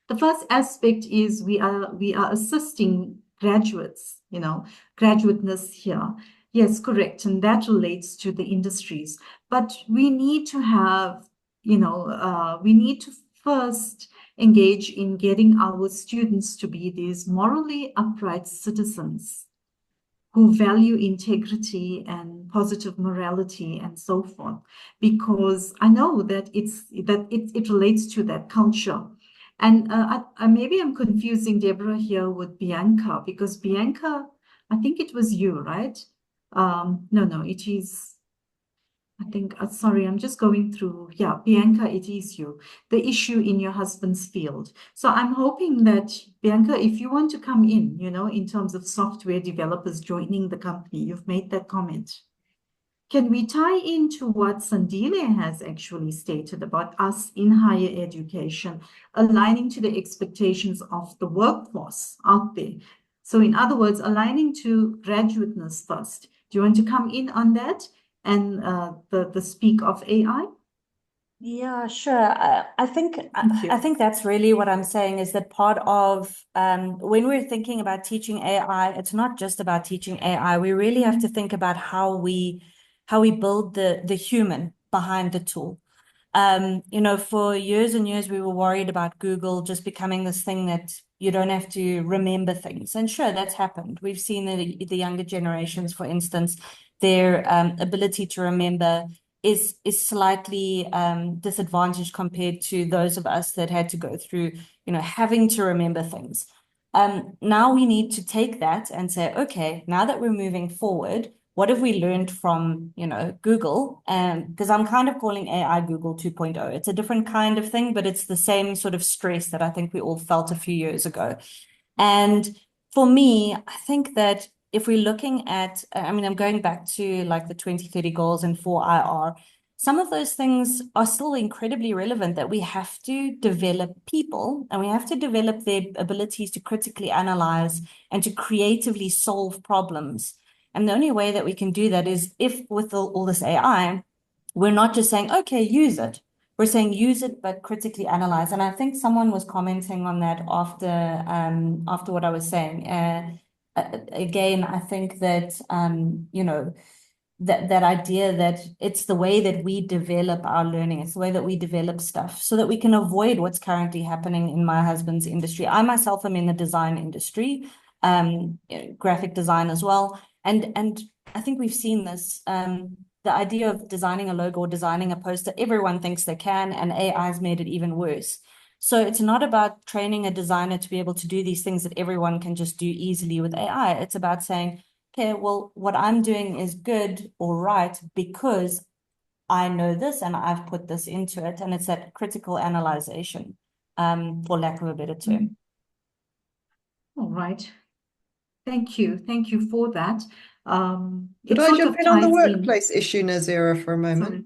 the first aspect is we are assisting graduates, graduateness here. Yes, correct. And that relates to the industries. But we need to have, we need to first engage in getting our students to be these morally upright citizens who value integrity and positive morality and so forth, because I know that it relates to that culture. And maybe I'm confusing Deborah here with Bianca, because Bianca, I think it was you, right? No, it is. I think, sorry, I'm just going through. Yeah, Bianca, it is you. The issue in your husband's field. So I'm hoping that, Bianca, if you want to come in, in terms of software developers joining the company, you've made that comment. Can we tie into what Sandile has actually stated about us in higher education, aligning to the expectations of the workforce out there? So in other words, aligning to graduateness first. Do you want to come in on that? And the speak of AI? Yeah, sure. I think Thank you. I think that's really what I'm saying, is that part of when we're thinking about teaching AI, it's not just about teaching AI. We really have to think about how we build the human behind the tool. For years and years, we were worried about Google just becoming this thing that you don't have to remember things. And sure, that's happened. We've seen the younger generations, for instance, their ability to remember is slightly disadvantaged compared to those of us that had to go through, having to remember things. Now we need to take that and say, okay, now that we're moving forward, what have we learned from, Google? Because I'm kind of calling AI Google 2.0. It's a different kind of thing, but it's the same sort of stress that I think we all felt a few years ago. And for me, I think that if we're looking at, I'm going back to like the 2030 goals and 4IR, some of those things are still incredibly relevant, that we have to develop people and we have to develop their abilities to critically analyze and to creatively solve problems. And the only way that we can do that is if with all this AI, we're not just saying, okay, use it. We're saying use it, but critically analyze. And I think someone was commenting on that after what I was saying. Again, I think that, that idea that it's the way that we develop our learning, it's the way that we develop stuff so that we can avoid what's currently happening in my husband's industry. I myself am in the design industry, graphic design as well. And I think we've seen this, the idea of designing a logo or designing a poster, everyone thinks they can, and AI has made it even worse. So it's not about training a designer to be able to do these things that everyone can just do easily with AI. It's about saying, okay, well, what I'm doing is good or right because I know this and I've put this into it. And it's that critical analyzation, for lack of a better term. All right. Thank you. Thank you for that. Could I jump in on the workplace issue, Nazira, for a moment? Sorry.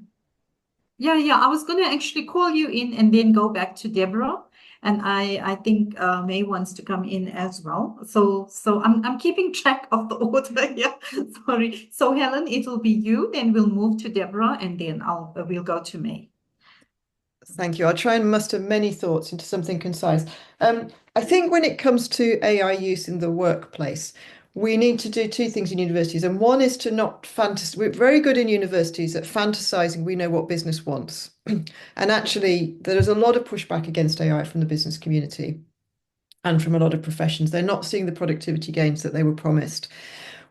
Yeah. I was going to actually call you in and then go back to Deborah. And I think May wants to come in as well. So I'm keeping track of the order here. Sorry. So Helen, it'll be you, then we'll move to Deborah, and then we'll go to May. Thank you. I'll try and muster many thoughts into something concise. I think when it comes to AI use in the workplace, we need to do two things in universities. And one is to not fantasize. We're very good in universities at fantasizing we know what business wants. And actually, there's a lot of pushback against AI from the business community and from a lot of professions. They're not seeing the productivity gains that they were promised.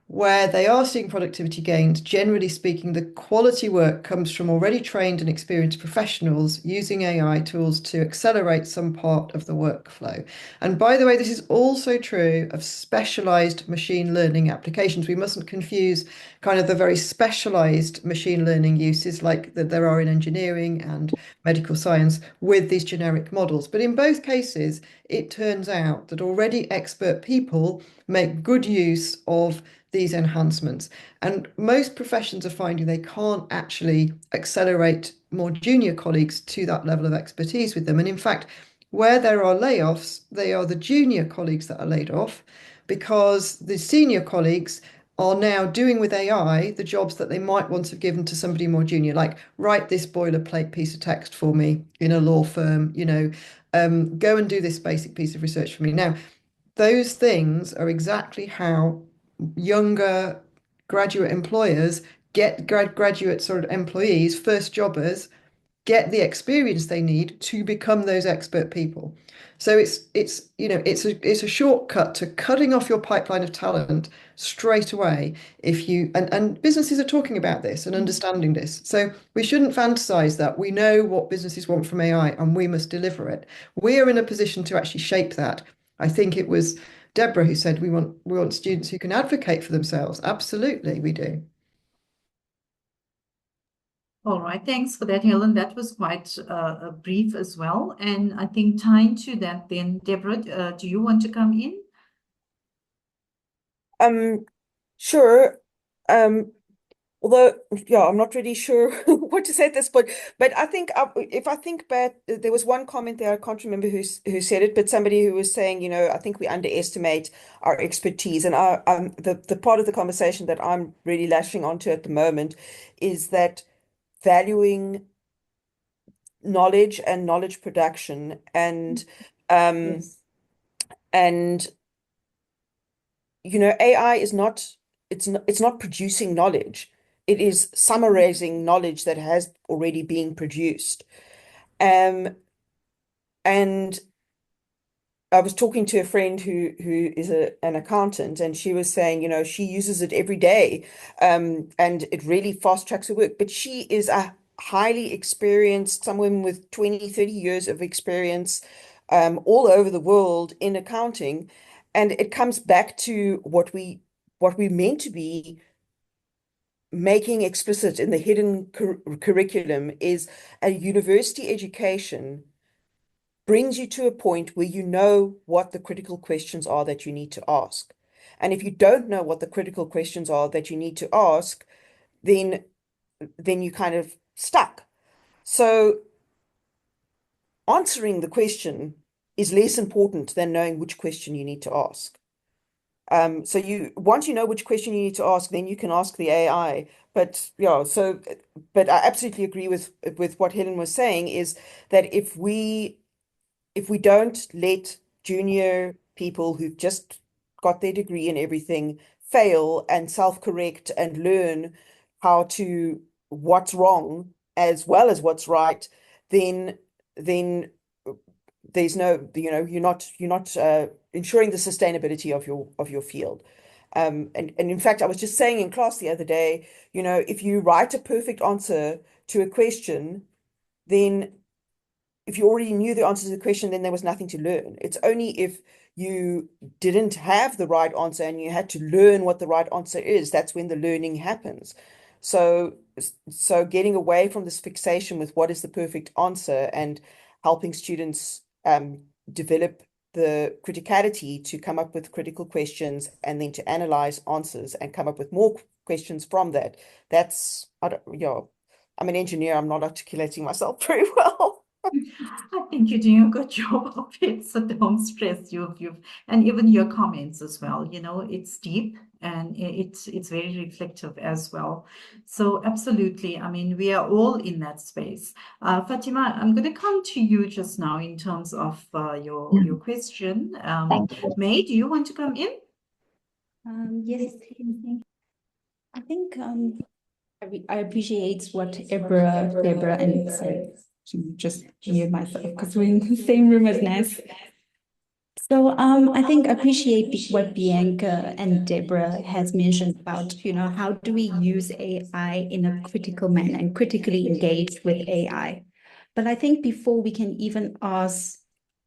Where they are seeing productivity gains, generally speaking, the quality work comes from already trained and experienced professionals using AI tools to accelerate some part of the workflow. And by the way, this is also true of specialized machine learning applications. We mustn't confuse kind of the very specialized machine learning uses like that there are in engineering and medical science with these generic models. But in both cases, it turns out that already expert people make good use of these enhancements. And most professions are finding they can't actually accelerate more junior colleagues to that level of expertise with them. And in fact, where there are layoffs, they are the junior colleagues that are laid off because the senior colleagues are now doing with AI the jobs that they might once have given to somebody more junior, like write this boilerplate piece of text for me in a law firm, go and do this basic piece of research for me. Now, those things are exactly how younger graduate employers get graduate sort of employees, first jobbers, get the experience they need to become those expert people. So it's a shortcut to cutting off your pipeline of talent straight away if you and businesses are talking about this and understanding this. So we shouldn't fantasize that. We know what businesses want from AI and we must deliver it. We're in a position to actually shape that. I think it was Deborah who said we want students who can advocate for themselves. Absolutely, we do. All right, thanks for that, Helen. That was quite brief as well. And I think tying to that then, Deborah, do you want to come in? Sure. Although, yeah, I'm not really sure what to say at this point. But I think if I think back, there was one comment there, I can't remember who said it, but somebody who was saying, I think we underestimate our expertise. And the part of the conversation that I'm really lashing onto at the moment is that valuing knowledge and knowledge production and Yes. and AI is not it's not producing knowledge. It is summarizing knowledge that has already been produced. And I was talking to a friend who is an accountant, and she was saying, she uses it every day, and it really fast tracks her work. But she is a highly experienced, someone with 20, 30 years of experience, all over the world in accounting. And it comes back to what we meant to be making explicit in the hidden curriculum is a university education brings you to a point where you know what the critical questions are that you need to ask. And if you don't know what the critical questions are that you need to ask, then you kind of stuck. So answering the question is less important than knowing which question you need to ask. So once you know which question you need to ask, then you can ask the AI. But yeah, but I absolutely agree with what Helen was saying is that if we don't let junior people who've just got their degree and everything fail and self-correct and learn what's wrong as well as what's right, then there's no, you're not ensuring the sustainability of your field. And in fact, I was just saying in class the other day, if you write a perfect answer to a question, then if you already knew the answer to the question, then there was nothing to learn. It's only if you didn't have the right answer and you had to learn what the right answer is, that's when the learning happens. So getting away from this fixation with what is the perfect answer and helping students develop the criticality to come up with critical questions and then to analyze answers and come up with more questions from that. I'm an engineer. I'm not articulating myself very well. I think you're doing a good job of it, so don't stress. And even your comments as well. It's deep and it's very reflective as well. So absolutely, I mean, we are all in that space. Fatima, I'm going to come to you just now in terms of your question. Thank you. May, do you want to come in? Yes, thank you. I think I appreciate what Deborah, and said. Just mute myself because we're in the same room as Ness. So I think I appreciate what Bianca and Deborah has mentioned about, how do we use AI in a critical manner and critically engage with AI. But I think before we can even ask,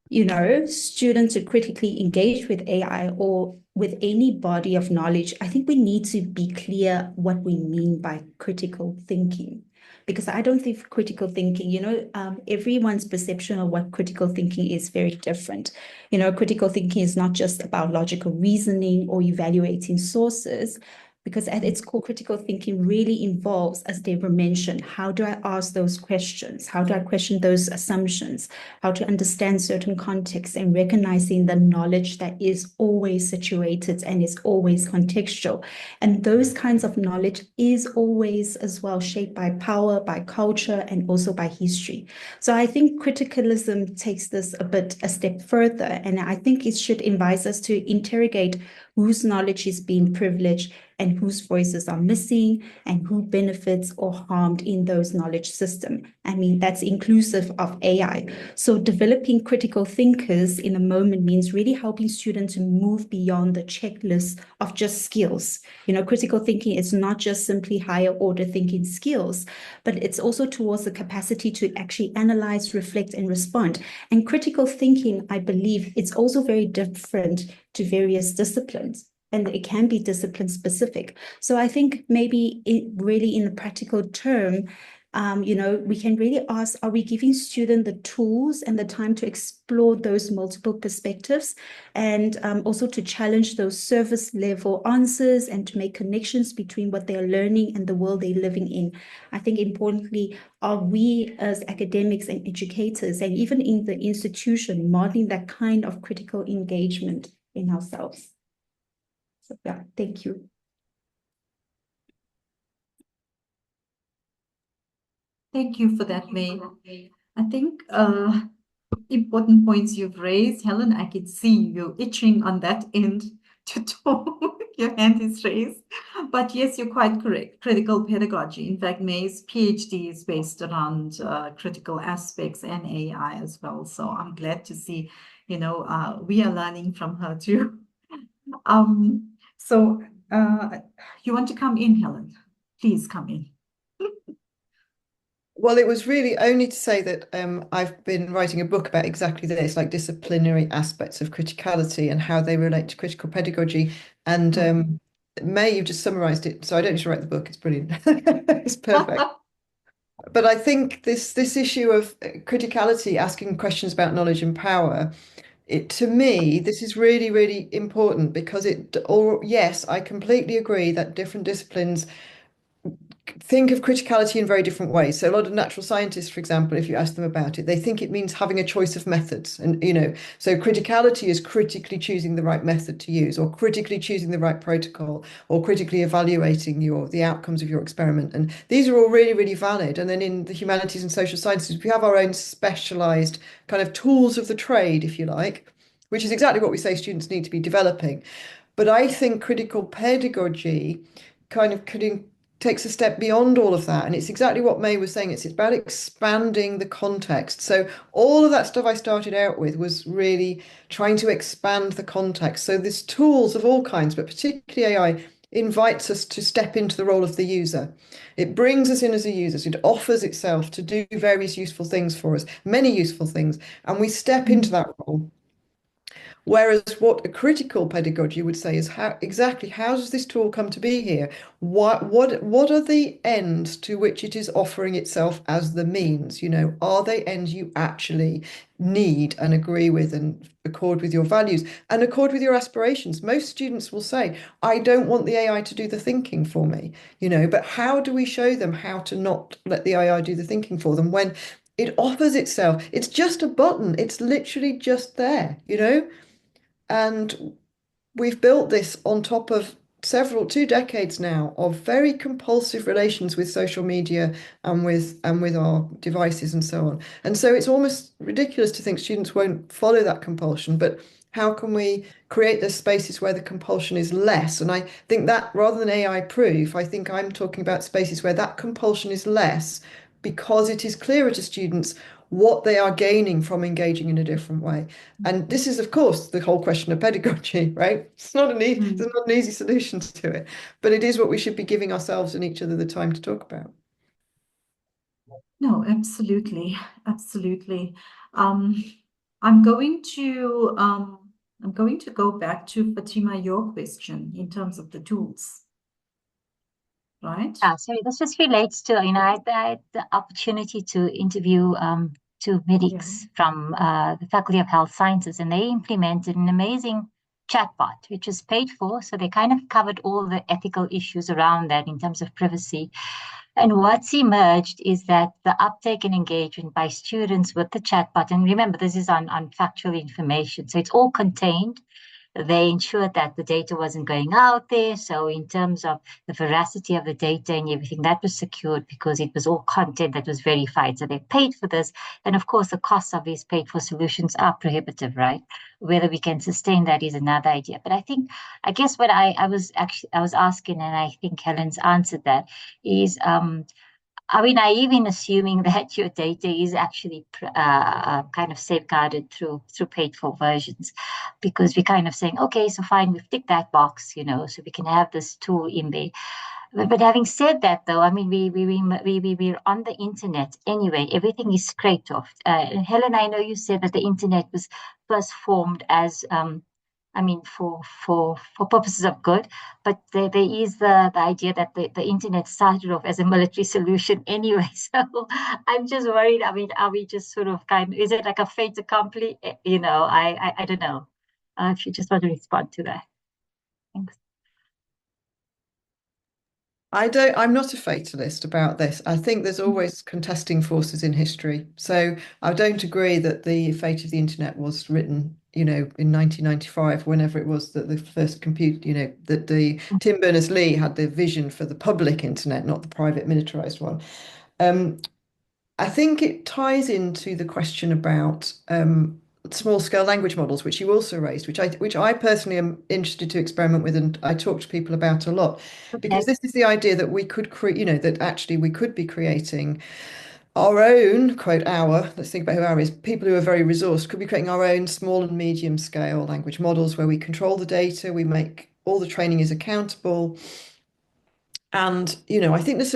students to critically engage with AI or with any body of knowledge, I think we need to be clear what we mean by critical thinking. because I don't think critical thinking, everyone's perception of what critical thinking is very different. Critical thinking is not just about logical reasoning or evaluating sources, because at its core, critical thinking really involves, as Deborah mentioned, how do I ask those questions? How do I question those assumptions? How to understand certain contexts and recognizing the knowledge that is always situated and is always contextual. And those kinds of knowledge is always as well shaped by power, by culture, and also by history. So I think criticalism takes this a step further, and I think it should invite us to interrogate whose knowledge is being privileged and whose voices are missing and who benefits or harmed in those knowledge system. I mean, that's inclusive of AI. So developing critical thinkers in the moment means really helping students to move beyond the checklist of just skills. Critical thinking is not just simply higher order thinking skills, but it's also towards the capacity to actually analyze, reflect, and respond. And critical thinking, I believe, it's also very different to various disciplines, and it can be discipline specific. So I think maybe really in the practical term, we can really ask, are we giving students the tools and the time to explore those multiple perspectives, and also to challenge those surface level answers and to make connections between what they're learning and the world they're living in? I think importantly, are we as academics and educators and even in the institution modeling that kind of critical engagement in ourselves? So yeah, thank you. Thank you for that, May. I think important points you've raised. Helen, I can see you itching on that end to talk. Your hand is raised. But yes, you're quite correct. Critical pedagogy. In fact, May's PhD is based around critical aspects and AI as well. So I'm glad to see, we are learning from her too. So you want to come in, Helen? Please come in. Well, it was really only to say that I've been writing a book about exactly this, like disciplinary aspects of criticality and how they relate to critical pedagogy. And May, you've just summarized it, so I don't need to write the book. It's brilliant. It's perfect. But I think this issue of criticality, asking questions about knowledge and power, to me, this is really, really important because yes, I completely agree that different disciplines think of criticality in very different ways. So a lot of natural scientists, for example, if you ask them about it, they think it means having a choice of methods. And, so criticality is critically choosing the right method to use, or critically choosing the right protocol, or critically evaluating the outcomes of your experiment. And these are all really, really valid. And then in the humanities and social sciences, we have our own specialized kind of tools of the trade, if you like, which is exactly what we say students need to be developing. But I think critical pedagogy kind of takes a step beyond all of that. And it's exactly what May was saying. It's about expanding the context. So all of that stuff I started out with was really trying to expand the context. So there's tools of all kinds, but particularly AI invites us to step into the role of the user. It brings us in as a user. So it offers itself to do various useful things for us, many useful things. And we step into that role. Whereas what a critical pedagogy would say is how does this tool come to be here? What are the ends to which it is offering itself as the means? Are they ends you actually need and agree with and accord with your values and accord with your aspirations? Most students will say, I don't want the AI to do the thinking for me, but how do we show them how to not let the AI do the thinking for them when it offers itself? It's just a button. It's literally just there, And we've built this on top of 2 decades now of very compulsive relations with social media and with our devices and so on. And so it's almost ridiculous to think students won't follow that compulsion, but how can we create those spaces where the compulsion is less? And I think that rather than AI proof, I think I'm talking about spaces where that compulsion is less because it is clearer to students what they are gaining from engaging in a different way. And this is, of course, the whole question of pedagogy, right? It's not an easy solution to it, but it is what we should be giving ourselves and each other the time to talk about. No, absolutely, absolutely. I'm going to go back to Fatima, your question in terms of the tools. right? Sorry, this just relates to, I had the opportunity to interview two medics from the Faculty of Health Sciences, and they implemented an amazing chatbot, which is paid for. So they kind of covered all the ethical issues around that in terms of privacy. And what's emerged is that the uptake and engagement by students with the chatbot, and remember, this is on factual information, so it's all contained. They ensured that the data wasn't going out there. So in terms of the veracity of the data and everything, that was secured because it was all content that was verified. So they paid for this. And of course, the costs of these paid for solutions are prohibitive, right? Whether we can sustain that is another idea. But I guess what I was asking, and I think Helen's answered that, is are we naive in assuming that your data is actually kind of safeguarded through paid for versions? Because we're kind of saying, okay, so fine, we've ticked that box, so we can have this tool in there. But having said that, though, I mean, we're on the internet anyway. Everything is scraped off. Helen, I know you said that the internet was first formed as for purposes of good, but there is the idea that the internet started off as a military solution anyway. So I'm just worried. I mean, are we just sort of is it like a fait accompli? I don't know. If you just want to respond to that. Thanks. I'm not a fatalist about this. I think there's always contesting forces in history. So I don't agree that the fate of the internet was written, in 1995, whenever it was that the first that the Tim Berners-Lee had the vision for the public internet, not the private militarized one. I think it ties into the question about small scale language models, which you also raised, which I personally am interested to experiment with, and I talk to people about a lot, because this is the idea that we could create, that actually we could be creating our own, let's think about who our is, people who are very resourced, could be creating our own small and medium scale language models where we control the data, we make all the training is accountable. And, I think this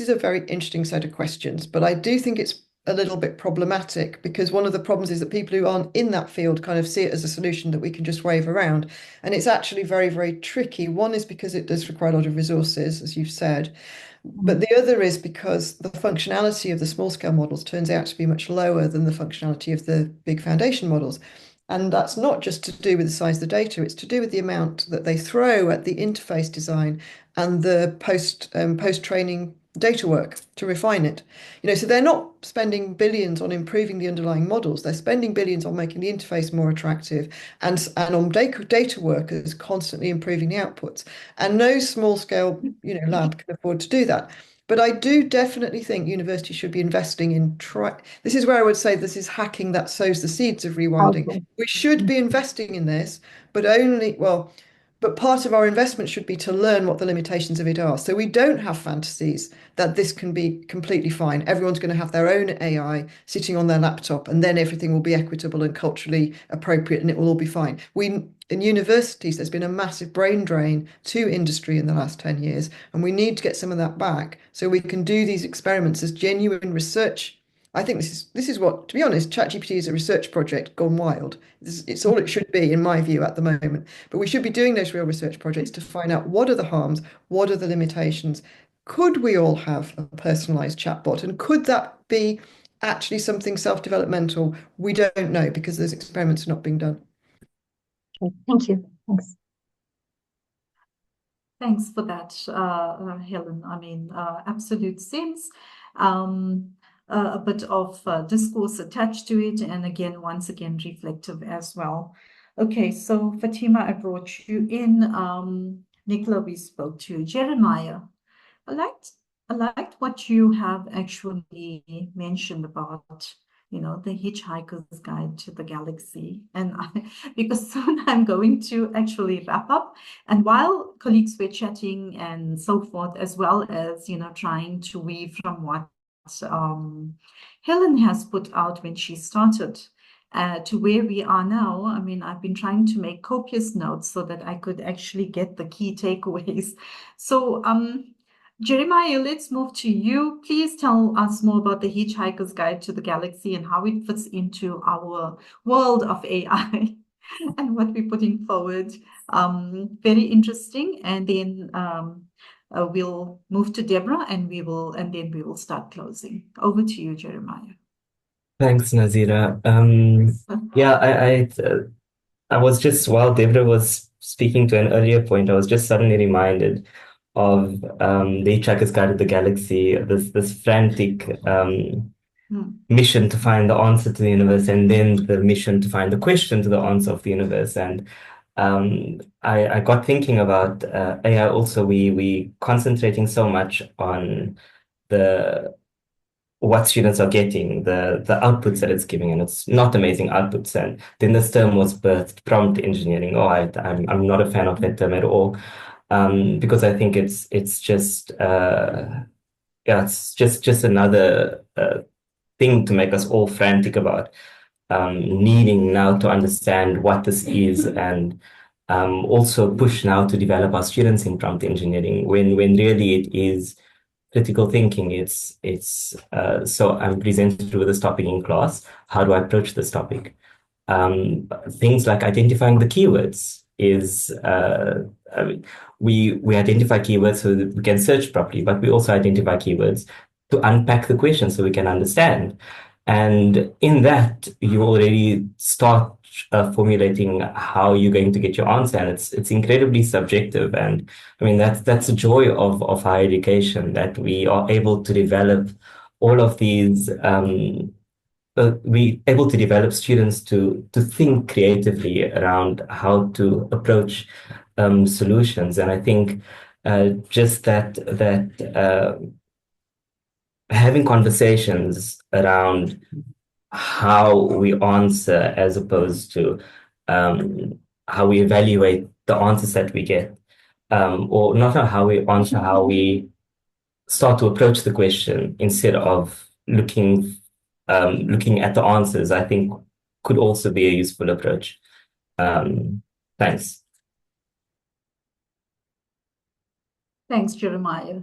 is a very interesting set of questions, but I do think it's a little bit problematic because one of the problems is that people who aren't in that field kind of see it as a solution that we can just wave around. And it's actually very, very tricky. One is because it does require a lot of resources, as you've said. But the other is because the functionality of the small scale models turns out to be much lower than the functionality of the big foundation models. And that's not just to do with the size of the data, it's to do with the amount that they throw at the interface design and the post-training data work to refine it. So they're not spending billions on improving the underlying models. They're spending billions on making the interface more attractive and on data workers constantly improving the outputs. And no small scale, lab can afford to do that. But I do definitely think universities should be investing in this is where I would say this is hacking that sows the seeds of rewilding. We should be investing in this, but but part of our investment should be to learn what the limitations of it are. So we don't have fantasies that this can be completely fine. Everyone's going to have their own AI sitting on their laptop, and then everything will be equitable and culturally appropriate, and it will all be fine. In universities, there's been a massive brain drain to industry in the last 10 years, and we need to get some of that back so we can do these experiments as genuine research. I think this is what, to be honest, ChatGPT is a research project gone wild. It's all it should be, in my view, at the moment. But we should be doing those real research projects to find out what are the harms, what are the limitations. Could we all have a personalized chatbot? And could that be actually something self-developmental? We don't know because those experiments are not being done. Okay, thank you. Thanks. Thanks for that, Helen. I mean, absolute sense. A bit of discourse attached to it, and again, once again, reflective as well. Okay, so Fatima, I brought you in. Nicola, we spoke to Jeremiah. I liked what you have actually mentioned about, the Hitchhiker's Guide to the Galaxy. And because soon I'm going to actually wrap up. And while colleagues were chatting and so forth, as well as, trying to weave from what Helen has put out when she started to where we are now. I mean, I've been trying to make copious notes so that I could actually get the key takeaways. So, Jeremiah, let's move to you. Please tell us more about the Hitchhiker's Guide to the Galaxy and how it fits into our world of AI and what we're putting forward. Very interesting. And then we'll move to Deborah and then we will start closing. Over to you, Jeremiah. Thanks, Nazira. Yeah, I was just, while Deborah was speaking to an earlier point, I was just suddenly reminded of the Hitchhiker's Guide to the Galaxy, this frantic mission to find the answer to the universe, and then the mission to find the question to the answer of the universe. And I got thinking about AI also. We concentrating so much on the what students are getting, the outputs that it's giving, and it's not amazing outputs. And then this term was birthed, prompt engineering. Oh, I'm not a fan of that term at all, because I think it's just yeah, it's just another thing to make us all frantic about needing now to understand what this is, and also push now to develop our students in prompt engineering when really it is critical thinking. It's so I'm presented with this topic in class. How do I approach this topic? Things like identifying the keywords is I mean, we identify keywords so that we can search properly, but we also identify keywords to unpack the question so we can understand. And in that, you already start formulating how you're going to get your answer, and it's incredibly subjective. And I mean that's the joy of higher education, that we are able to develop all of these. We able to develop students to think creatively around how to approach solutions. And I think just that having conversations around how we answer as opposed to how we evaluate the answers that we get, or not how we answer, how we start to approach the question instead of looking at the answers, I think could also be a useful approach. Thanks. Thanks, Jeremiah.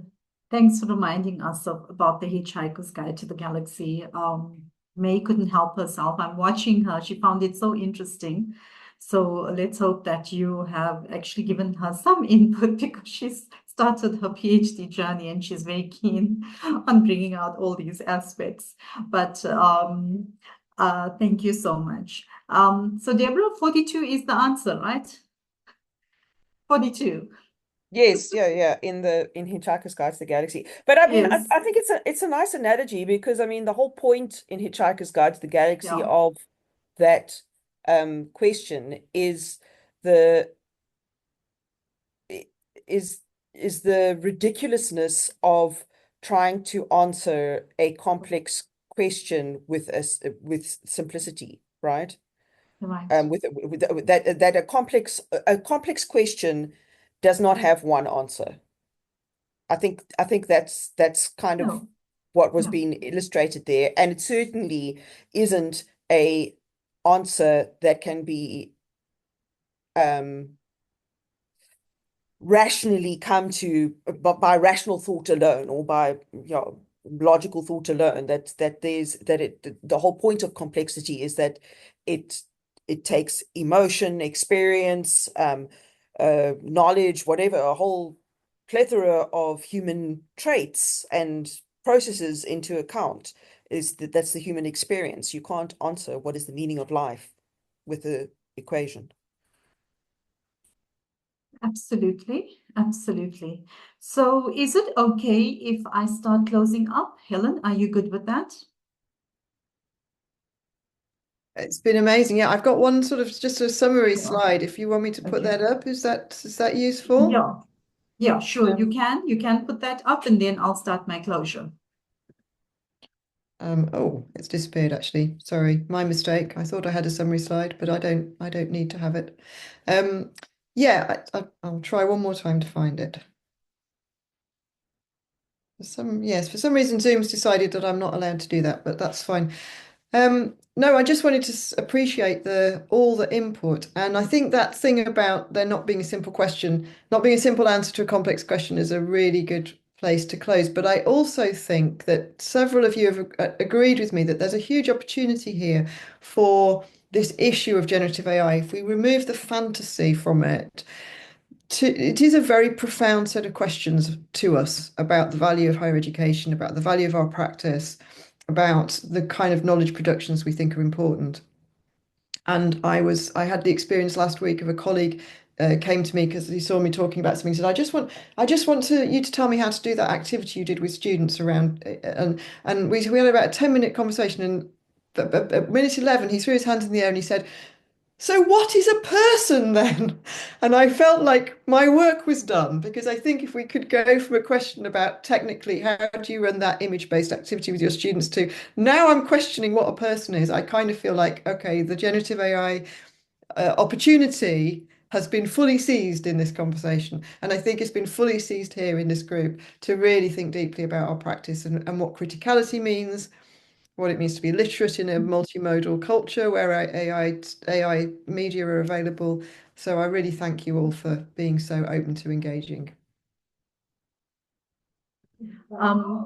Thanks for reminding us about the Hitchhiker's Guide to the Galaxy. May couldn't help herself. I'm watching her. She found it so interesting. So let's hope that you have actually given her some input, because she's started her PhD journey and she's very keen on bringing out all these aspects. But thank you so much. So Deborah, 42 is the answer, right? 42. Yes, yeah, in Hitchhiker's Guide to the Galaxy. But I mean, Yes. I think it's a nice analogy, because I mean the whole point in Hitchhiker's Guide to the Galaxy Yeah. of that question is the is the ridiculousness of trying to answer a complex question with simplicity, right? Right. With that a complex question does not have one answer. I think that's kind of No. what was No. being illustrated there, and it certainly isn't a answer that can be rationally come to by rational thought alone, or by logical thought alone. The whole point of complexity is that it takes emotion, experience, knowledge, whatever, a whole plethora of human traits and processes into account. That's the human experience. You can't answer what is the meaning of life with an equation. Absolutely. Absolutely. So is it okay if I start closing up? Helen, are you good with that? It's been amazing. Yeah, I've got one sort of just a summary slide. If you want me to put that up, is that useful? Yeah. Yeah, sure. You can put that up, and then I'll start my closure. Oh, it's disappeared actually. Sorry, my mistake. I thought I had a summary slide, but I don't need to have it. Yeah, I'll try one more time to find it. For some reason Zoom's decided that I'm not allowed to do that, but that's fine. No, I just wanted to appreciate all the input, and I think that thing about there not being a simple question, not being a simple answer to a complex question, is a really good place to close. But I also think that several of you have agreed with me that there's a huge opportunity here for this issue of generative AI. If we remove the fantasy from it, it is a very profound set of questions to us about the value of higher education, about the value of our practice, about the kind of knowledge productions we think are important. And I had the experience last week of a colleague came to me because he saw me talking about something. He said, I just want you to tell me how to do that activity you did with students around." And we had about a 10-minute conversation, and at minute 11, he threw his hands in the air and he said, "So what is a person then?" And I felt like my work was done, because I think if we could go from a question about technically how do you run that image-based activity with your students to now I'm questioning what a person is, I kind of feel like, okay, the generative AI opportunity has been fully seized in this conversation. And I think it's been fully seized here in this group to really think deeply about our practice and what criticality means, what it means to be literate in a multimodal culture where AI media are available. So I really thank you all for being so open to engaging.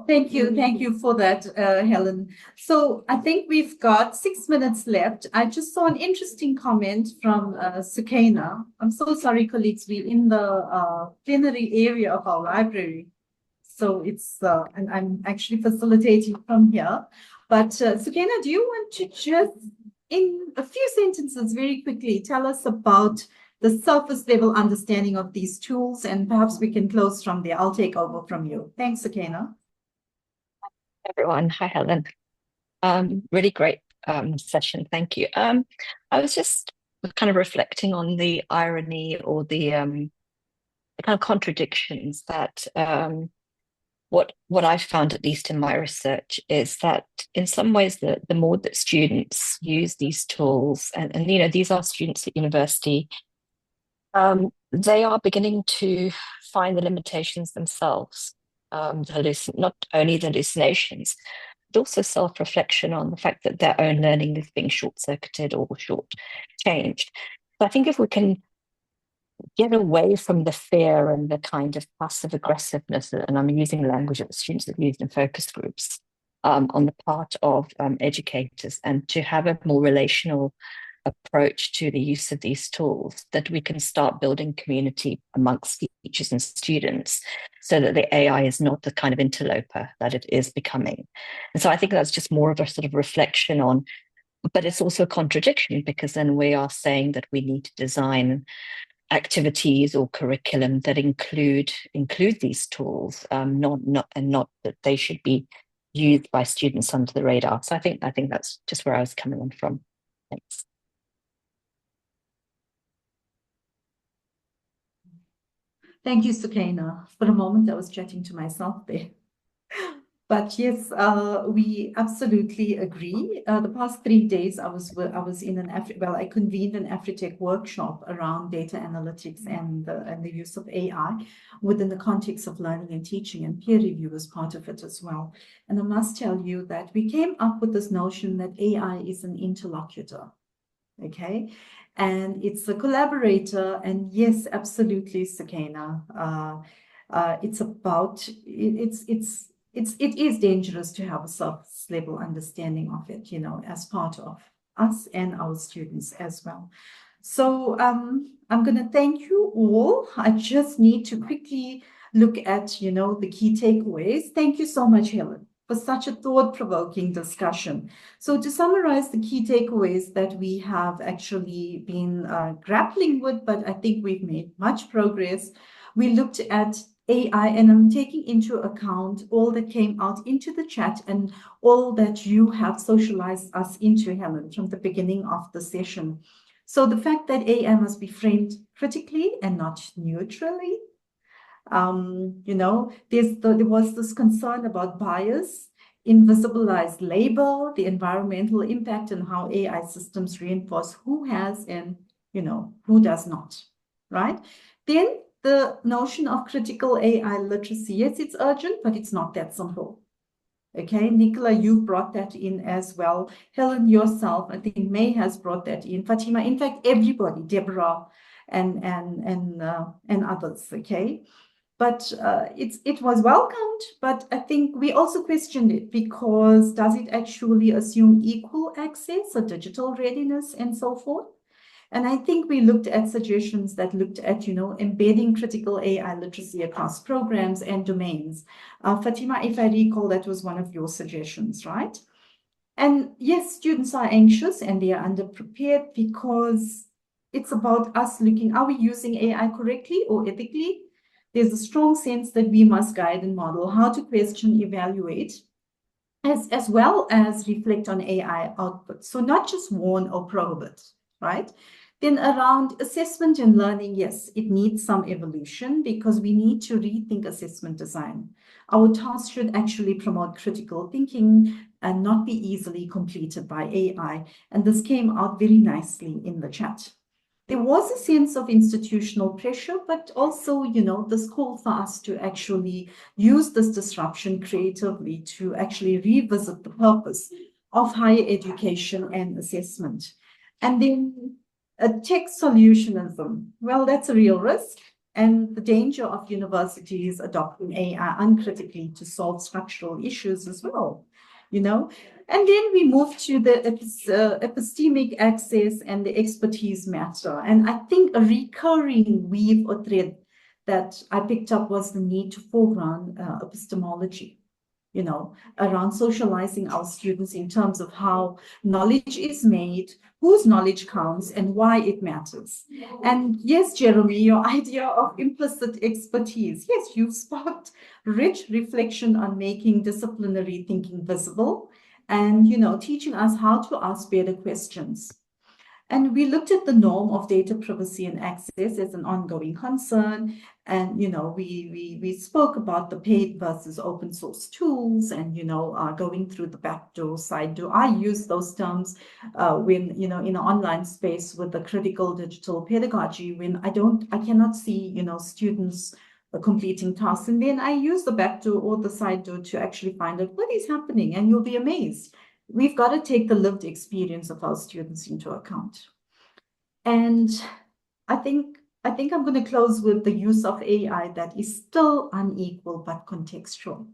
Thank you for that, Helen. So I think we've got 6 minutes left. I just saw an interesting comment from Sukaina. I'm so sorry, colleagues, we're in the plenary area of our library. So it's, and I'm actually facilitating from here. But Sukaina, do you want to just, in a few sentences, very quickly, tell us about the surface level understanding of these tools, and perhaps we can close from there. I'll take over from you. Thanks, Sukaina. Everyone, hi Helen. Really great session. Thank you. I was just kind of reflecting on the irony or the kind of contradictions that what I found, at least in my research, is that in some ways the more that students use these tools, and you know, these are students at university, they are beginning to find the limitations themselves, not only the hallucinations, but also self-reflection on the fact that their own learning is being short-circuited or short-changed. So I think if we can get away from the fear and the kind of passive aggressiveness, and I'm using language that the students have used in focus groups, on the part of educators, and to have a more relational approach to the use of these tools, that we can start building community amongst teachers and students, so that the AI is not the kind of interloper that it is becoming. And so I think that's just more of a sort of reflection on, but it's also a contradiction, because then we are saying that we need to design activities or curriculum that include these tools, not that they should be used by students under the radar. So I think that's just where I was coming on from. Thanks. Thank you, Sukaina. For a moment, I was chatting to myself there. But yes, we absolutely agree. The past 3 days, I was in I convened an AfriTech workshop around data analytics and the use of AI within the context of learning and teaching, and peer review was part of it as well. And I must tell you that we came up with this notion that AI is an interlocutor, okay? And it's a collaborator, and yes, absolutely, Sukaina. It is dangerous to have a surface level understanding of it, you know, as part of us and our students as well. So I'm going to thank you all. I just need to quickly look at, you know, the key takeaways. Thank you so much, Helen, for such a thought-provoking discussion. So to summarize the key takeaways that we have actually been grappling with, but I think we've made much progress. We looked at AI, and I'm taking into account all that came out into the chat and all that you have socialized us into, Helen, from the beginning of the session. So the fact that AI must be framed critically and not neutrally. You know, there was this concern about bias, invisibilized labor, the environmental impact, and how AI systems reinforce who has and, you know, who does not, right? Then the notion of critical AI literacy. Yes, it's urgent, but it's not that simple. Okay, Nicola, you brought that in as well. Helen, yourself, I think May has brought that in. Fatima, in fact, everybody, Deborah and others, okay? But it was welcomed, but I think we also questioned it, because does it actually assume equal access or digital readiness and so forth? And I think we looked at suggestions that looked at, embedding critical AI literacy across programs and domains. Fatima, if I recall, that was one of your suggestions, right? And yes, students are anxious and they are underprepared because it's about us looking, are we using AI correctly or ethically? There's a strong sense that we must guide and model how to question, evaluate, as well as reflect on AI output. So not just warn or prohibit, right? Then around assessment and learning, yes, it needs some evolution because we need to rethink assessment design. Our tasks should actually promote critical thinking and not be easily completed by AI. And this came out very nicely in the chat. There was a sense of institutional pressure, but also, this call for us to actually use this disruption creatively to actually revisit the purpose of higher education and assessment. And then tech solutionism. Well, that's a real risk. And the danger of universities adopting AI uncritically to solve structural issues as well, And then we move to the epistemic access and the expertise matter. And I think a recurring weave or thread that I picked up was the need to foreground epistemology, around socializing our students in terms of how knowledge is made, whose knowledge counts, and why it matters. And yes, Jeremy, your idea of implicit expertise, yes, you've sparked rich reflection on making disciplinary thinking visible and, teaching us how to ask better questions. And we looked at the norm of data privacy and access as an ongoing concern. And, we spoke about the paid versus open source tools and, going through the back door, side door. I use those terms when, in an online space with the critical digital pedagogy, when I cannot see, students completing tasks. And then I use the back door or the side door to actually find out what is happening. And you'll be amazed. We've got to take the lived experience of our students into account. And I think I'm going to close with the use of AI that is still unequal but contextual.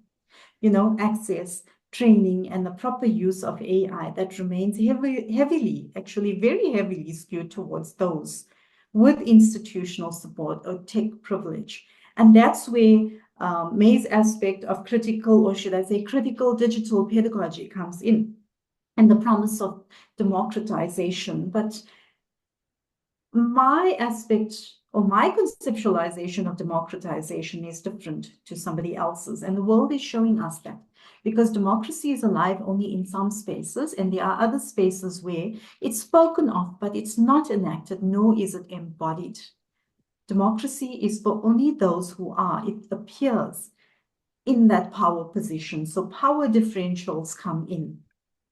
Access, training, and the proper use of AI that remains heavily, actually very heavily skewed towards those with institutional support or tech privilege. And that's where May's aspect of critical, or should I say critical digital pedagogy comes in, and the promise of democratization. But my aspect or my conceptualization of democratization is different to somebody else's. And the world is showing us that, because democracy is alive only in some spaces, and there are other spaces where it's spoken of, but it's not enacted, nor is it embodied. Democracy is for only those who are, it appears, in that power position. So power differentials come in.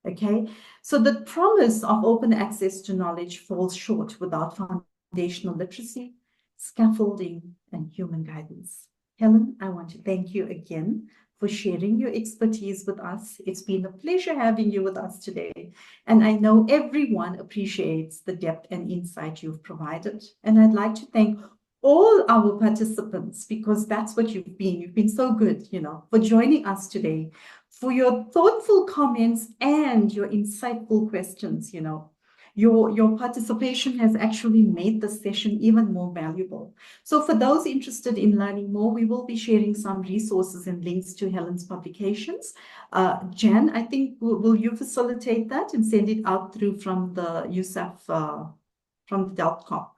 Okay, so the promise of open access to knowledge falls short without foundational literacy, scaffolding, and human guidance. Helen, I want to thank you again for sharing your expertise with us. It's been a pleasure having you with us today. And I know everyone appreciates the depth and insight you've provided. And I'd like to thank all our participants, because that's what you've been. You've been so good, for joining us today, for your thoughtful comments and your insightful questions. Your participation has actually made the session even more valuable. So for those interested in learning more, we will be sharing some resources and links to Helen's publications. Jan, I think, will you facilitate that and send it out through from the USAF, from the DELT CoP?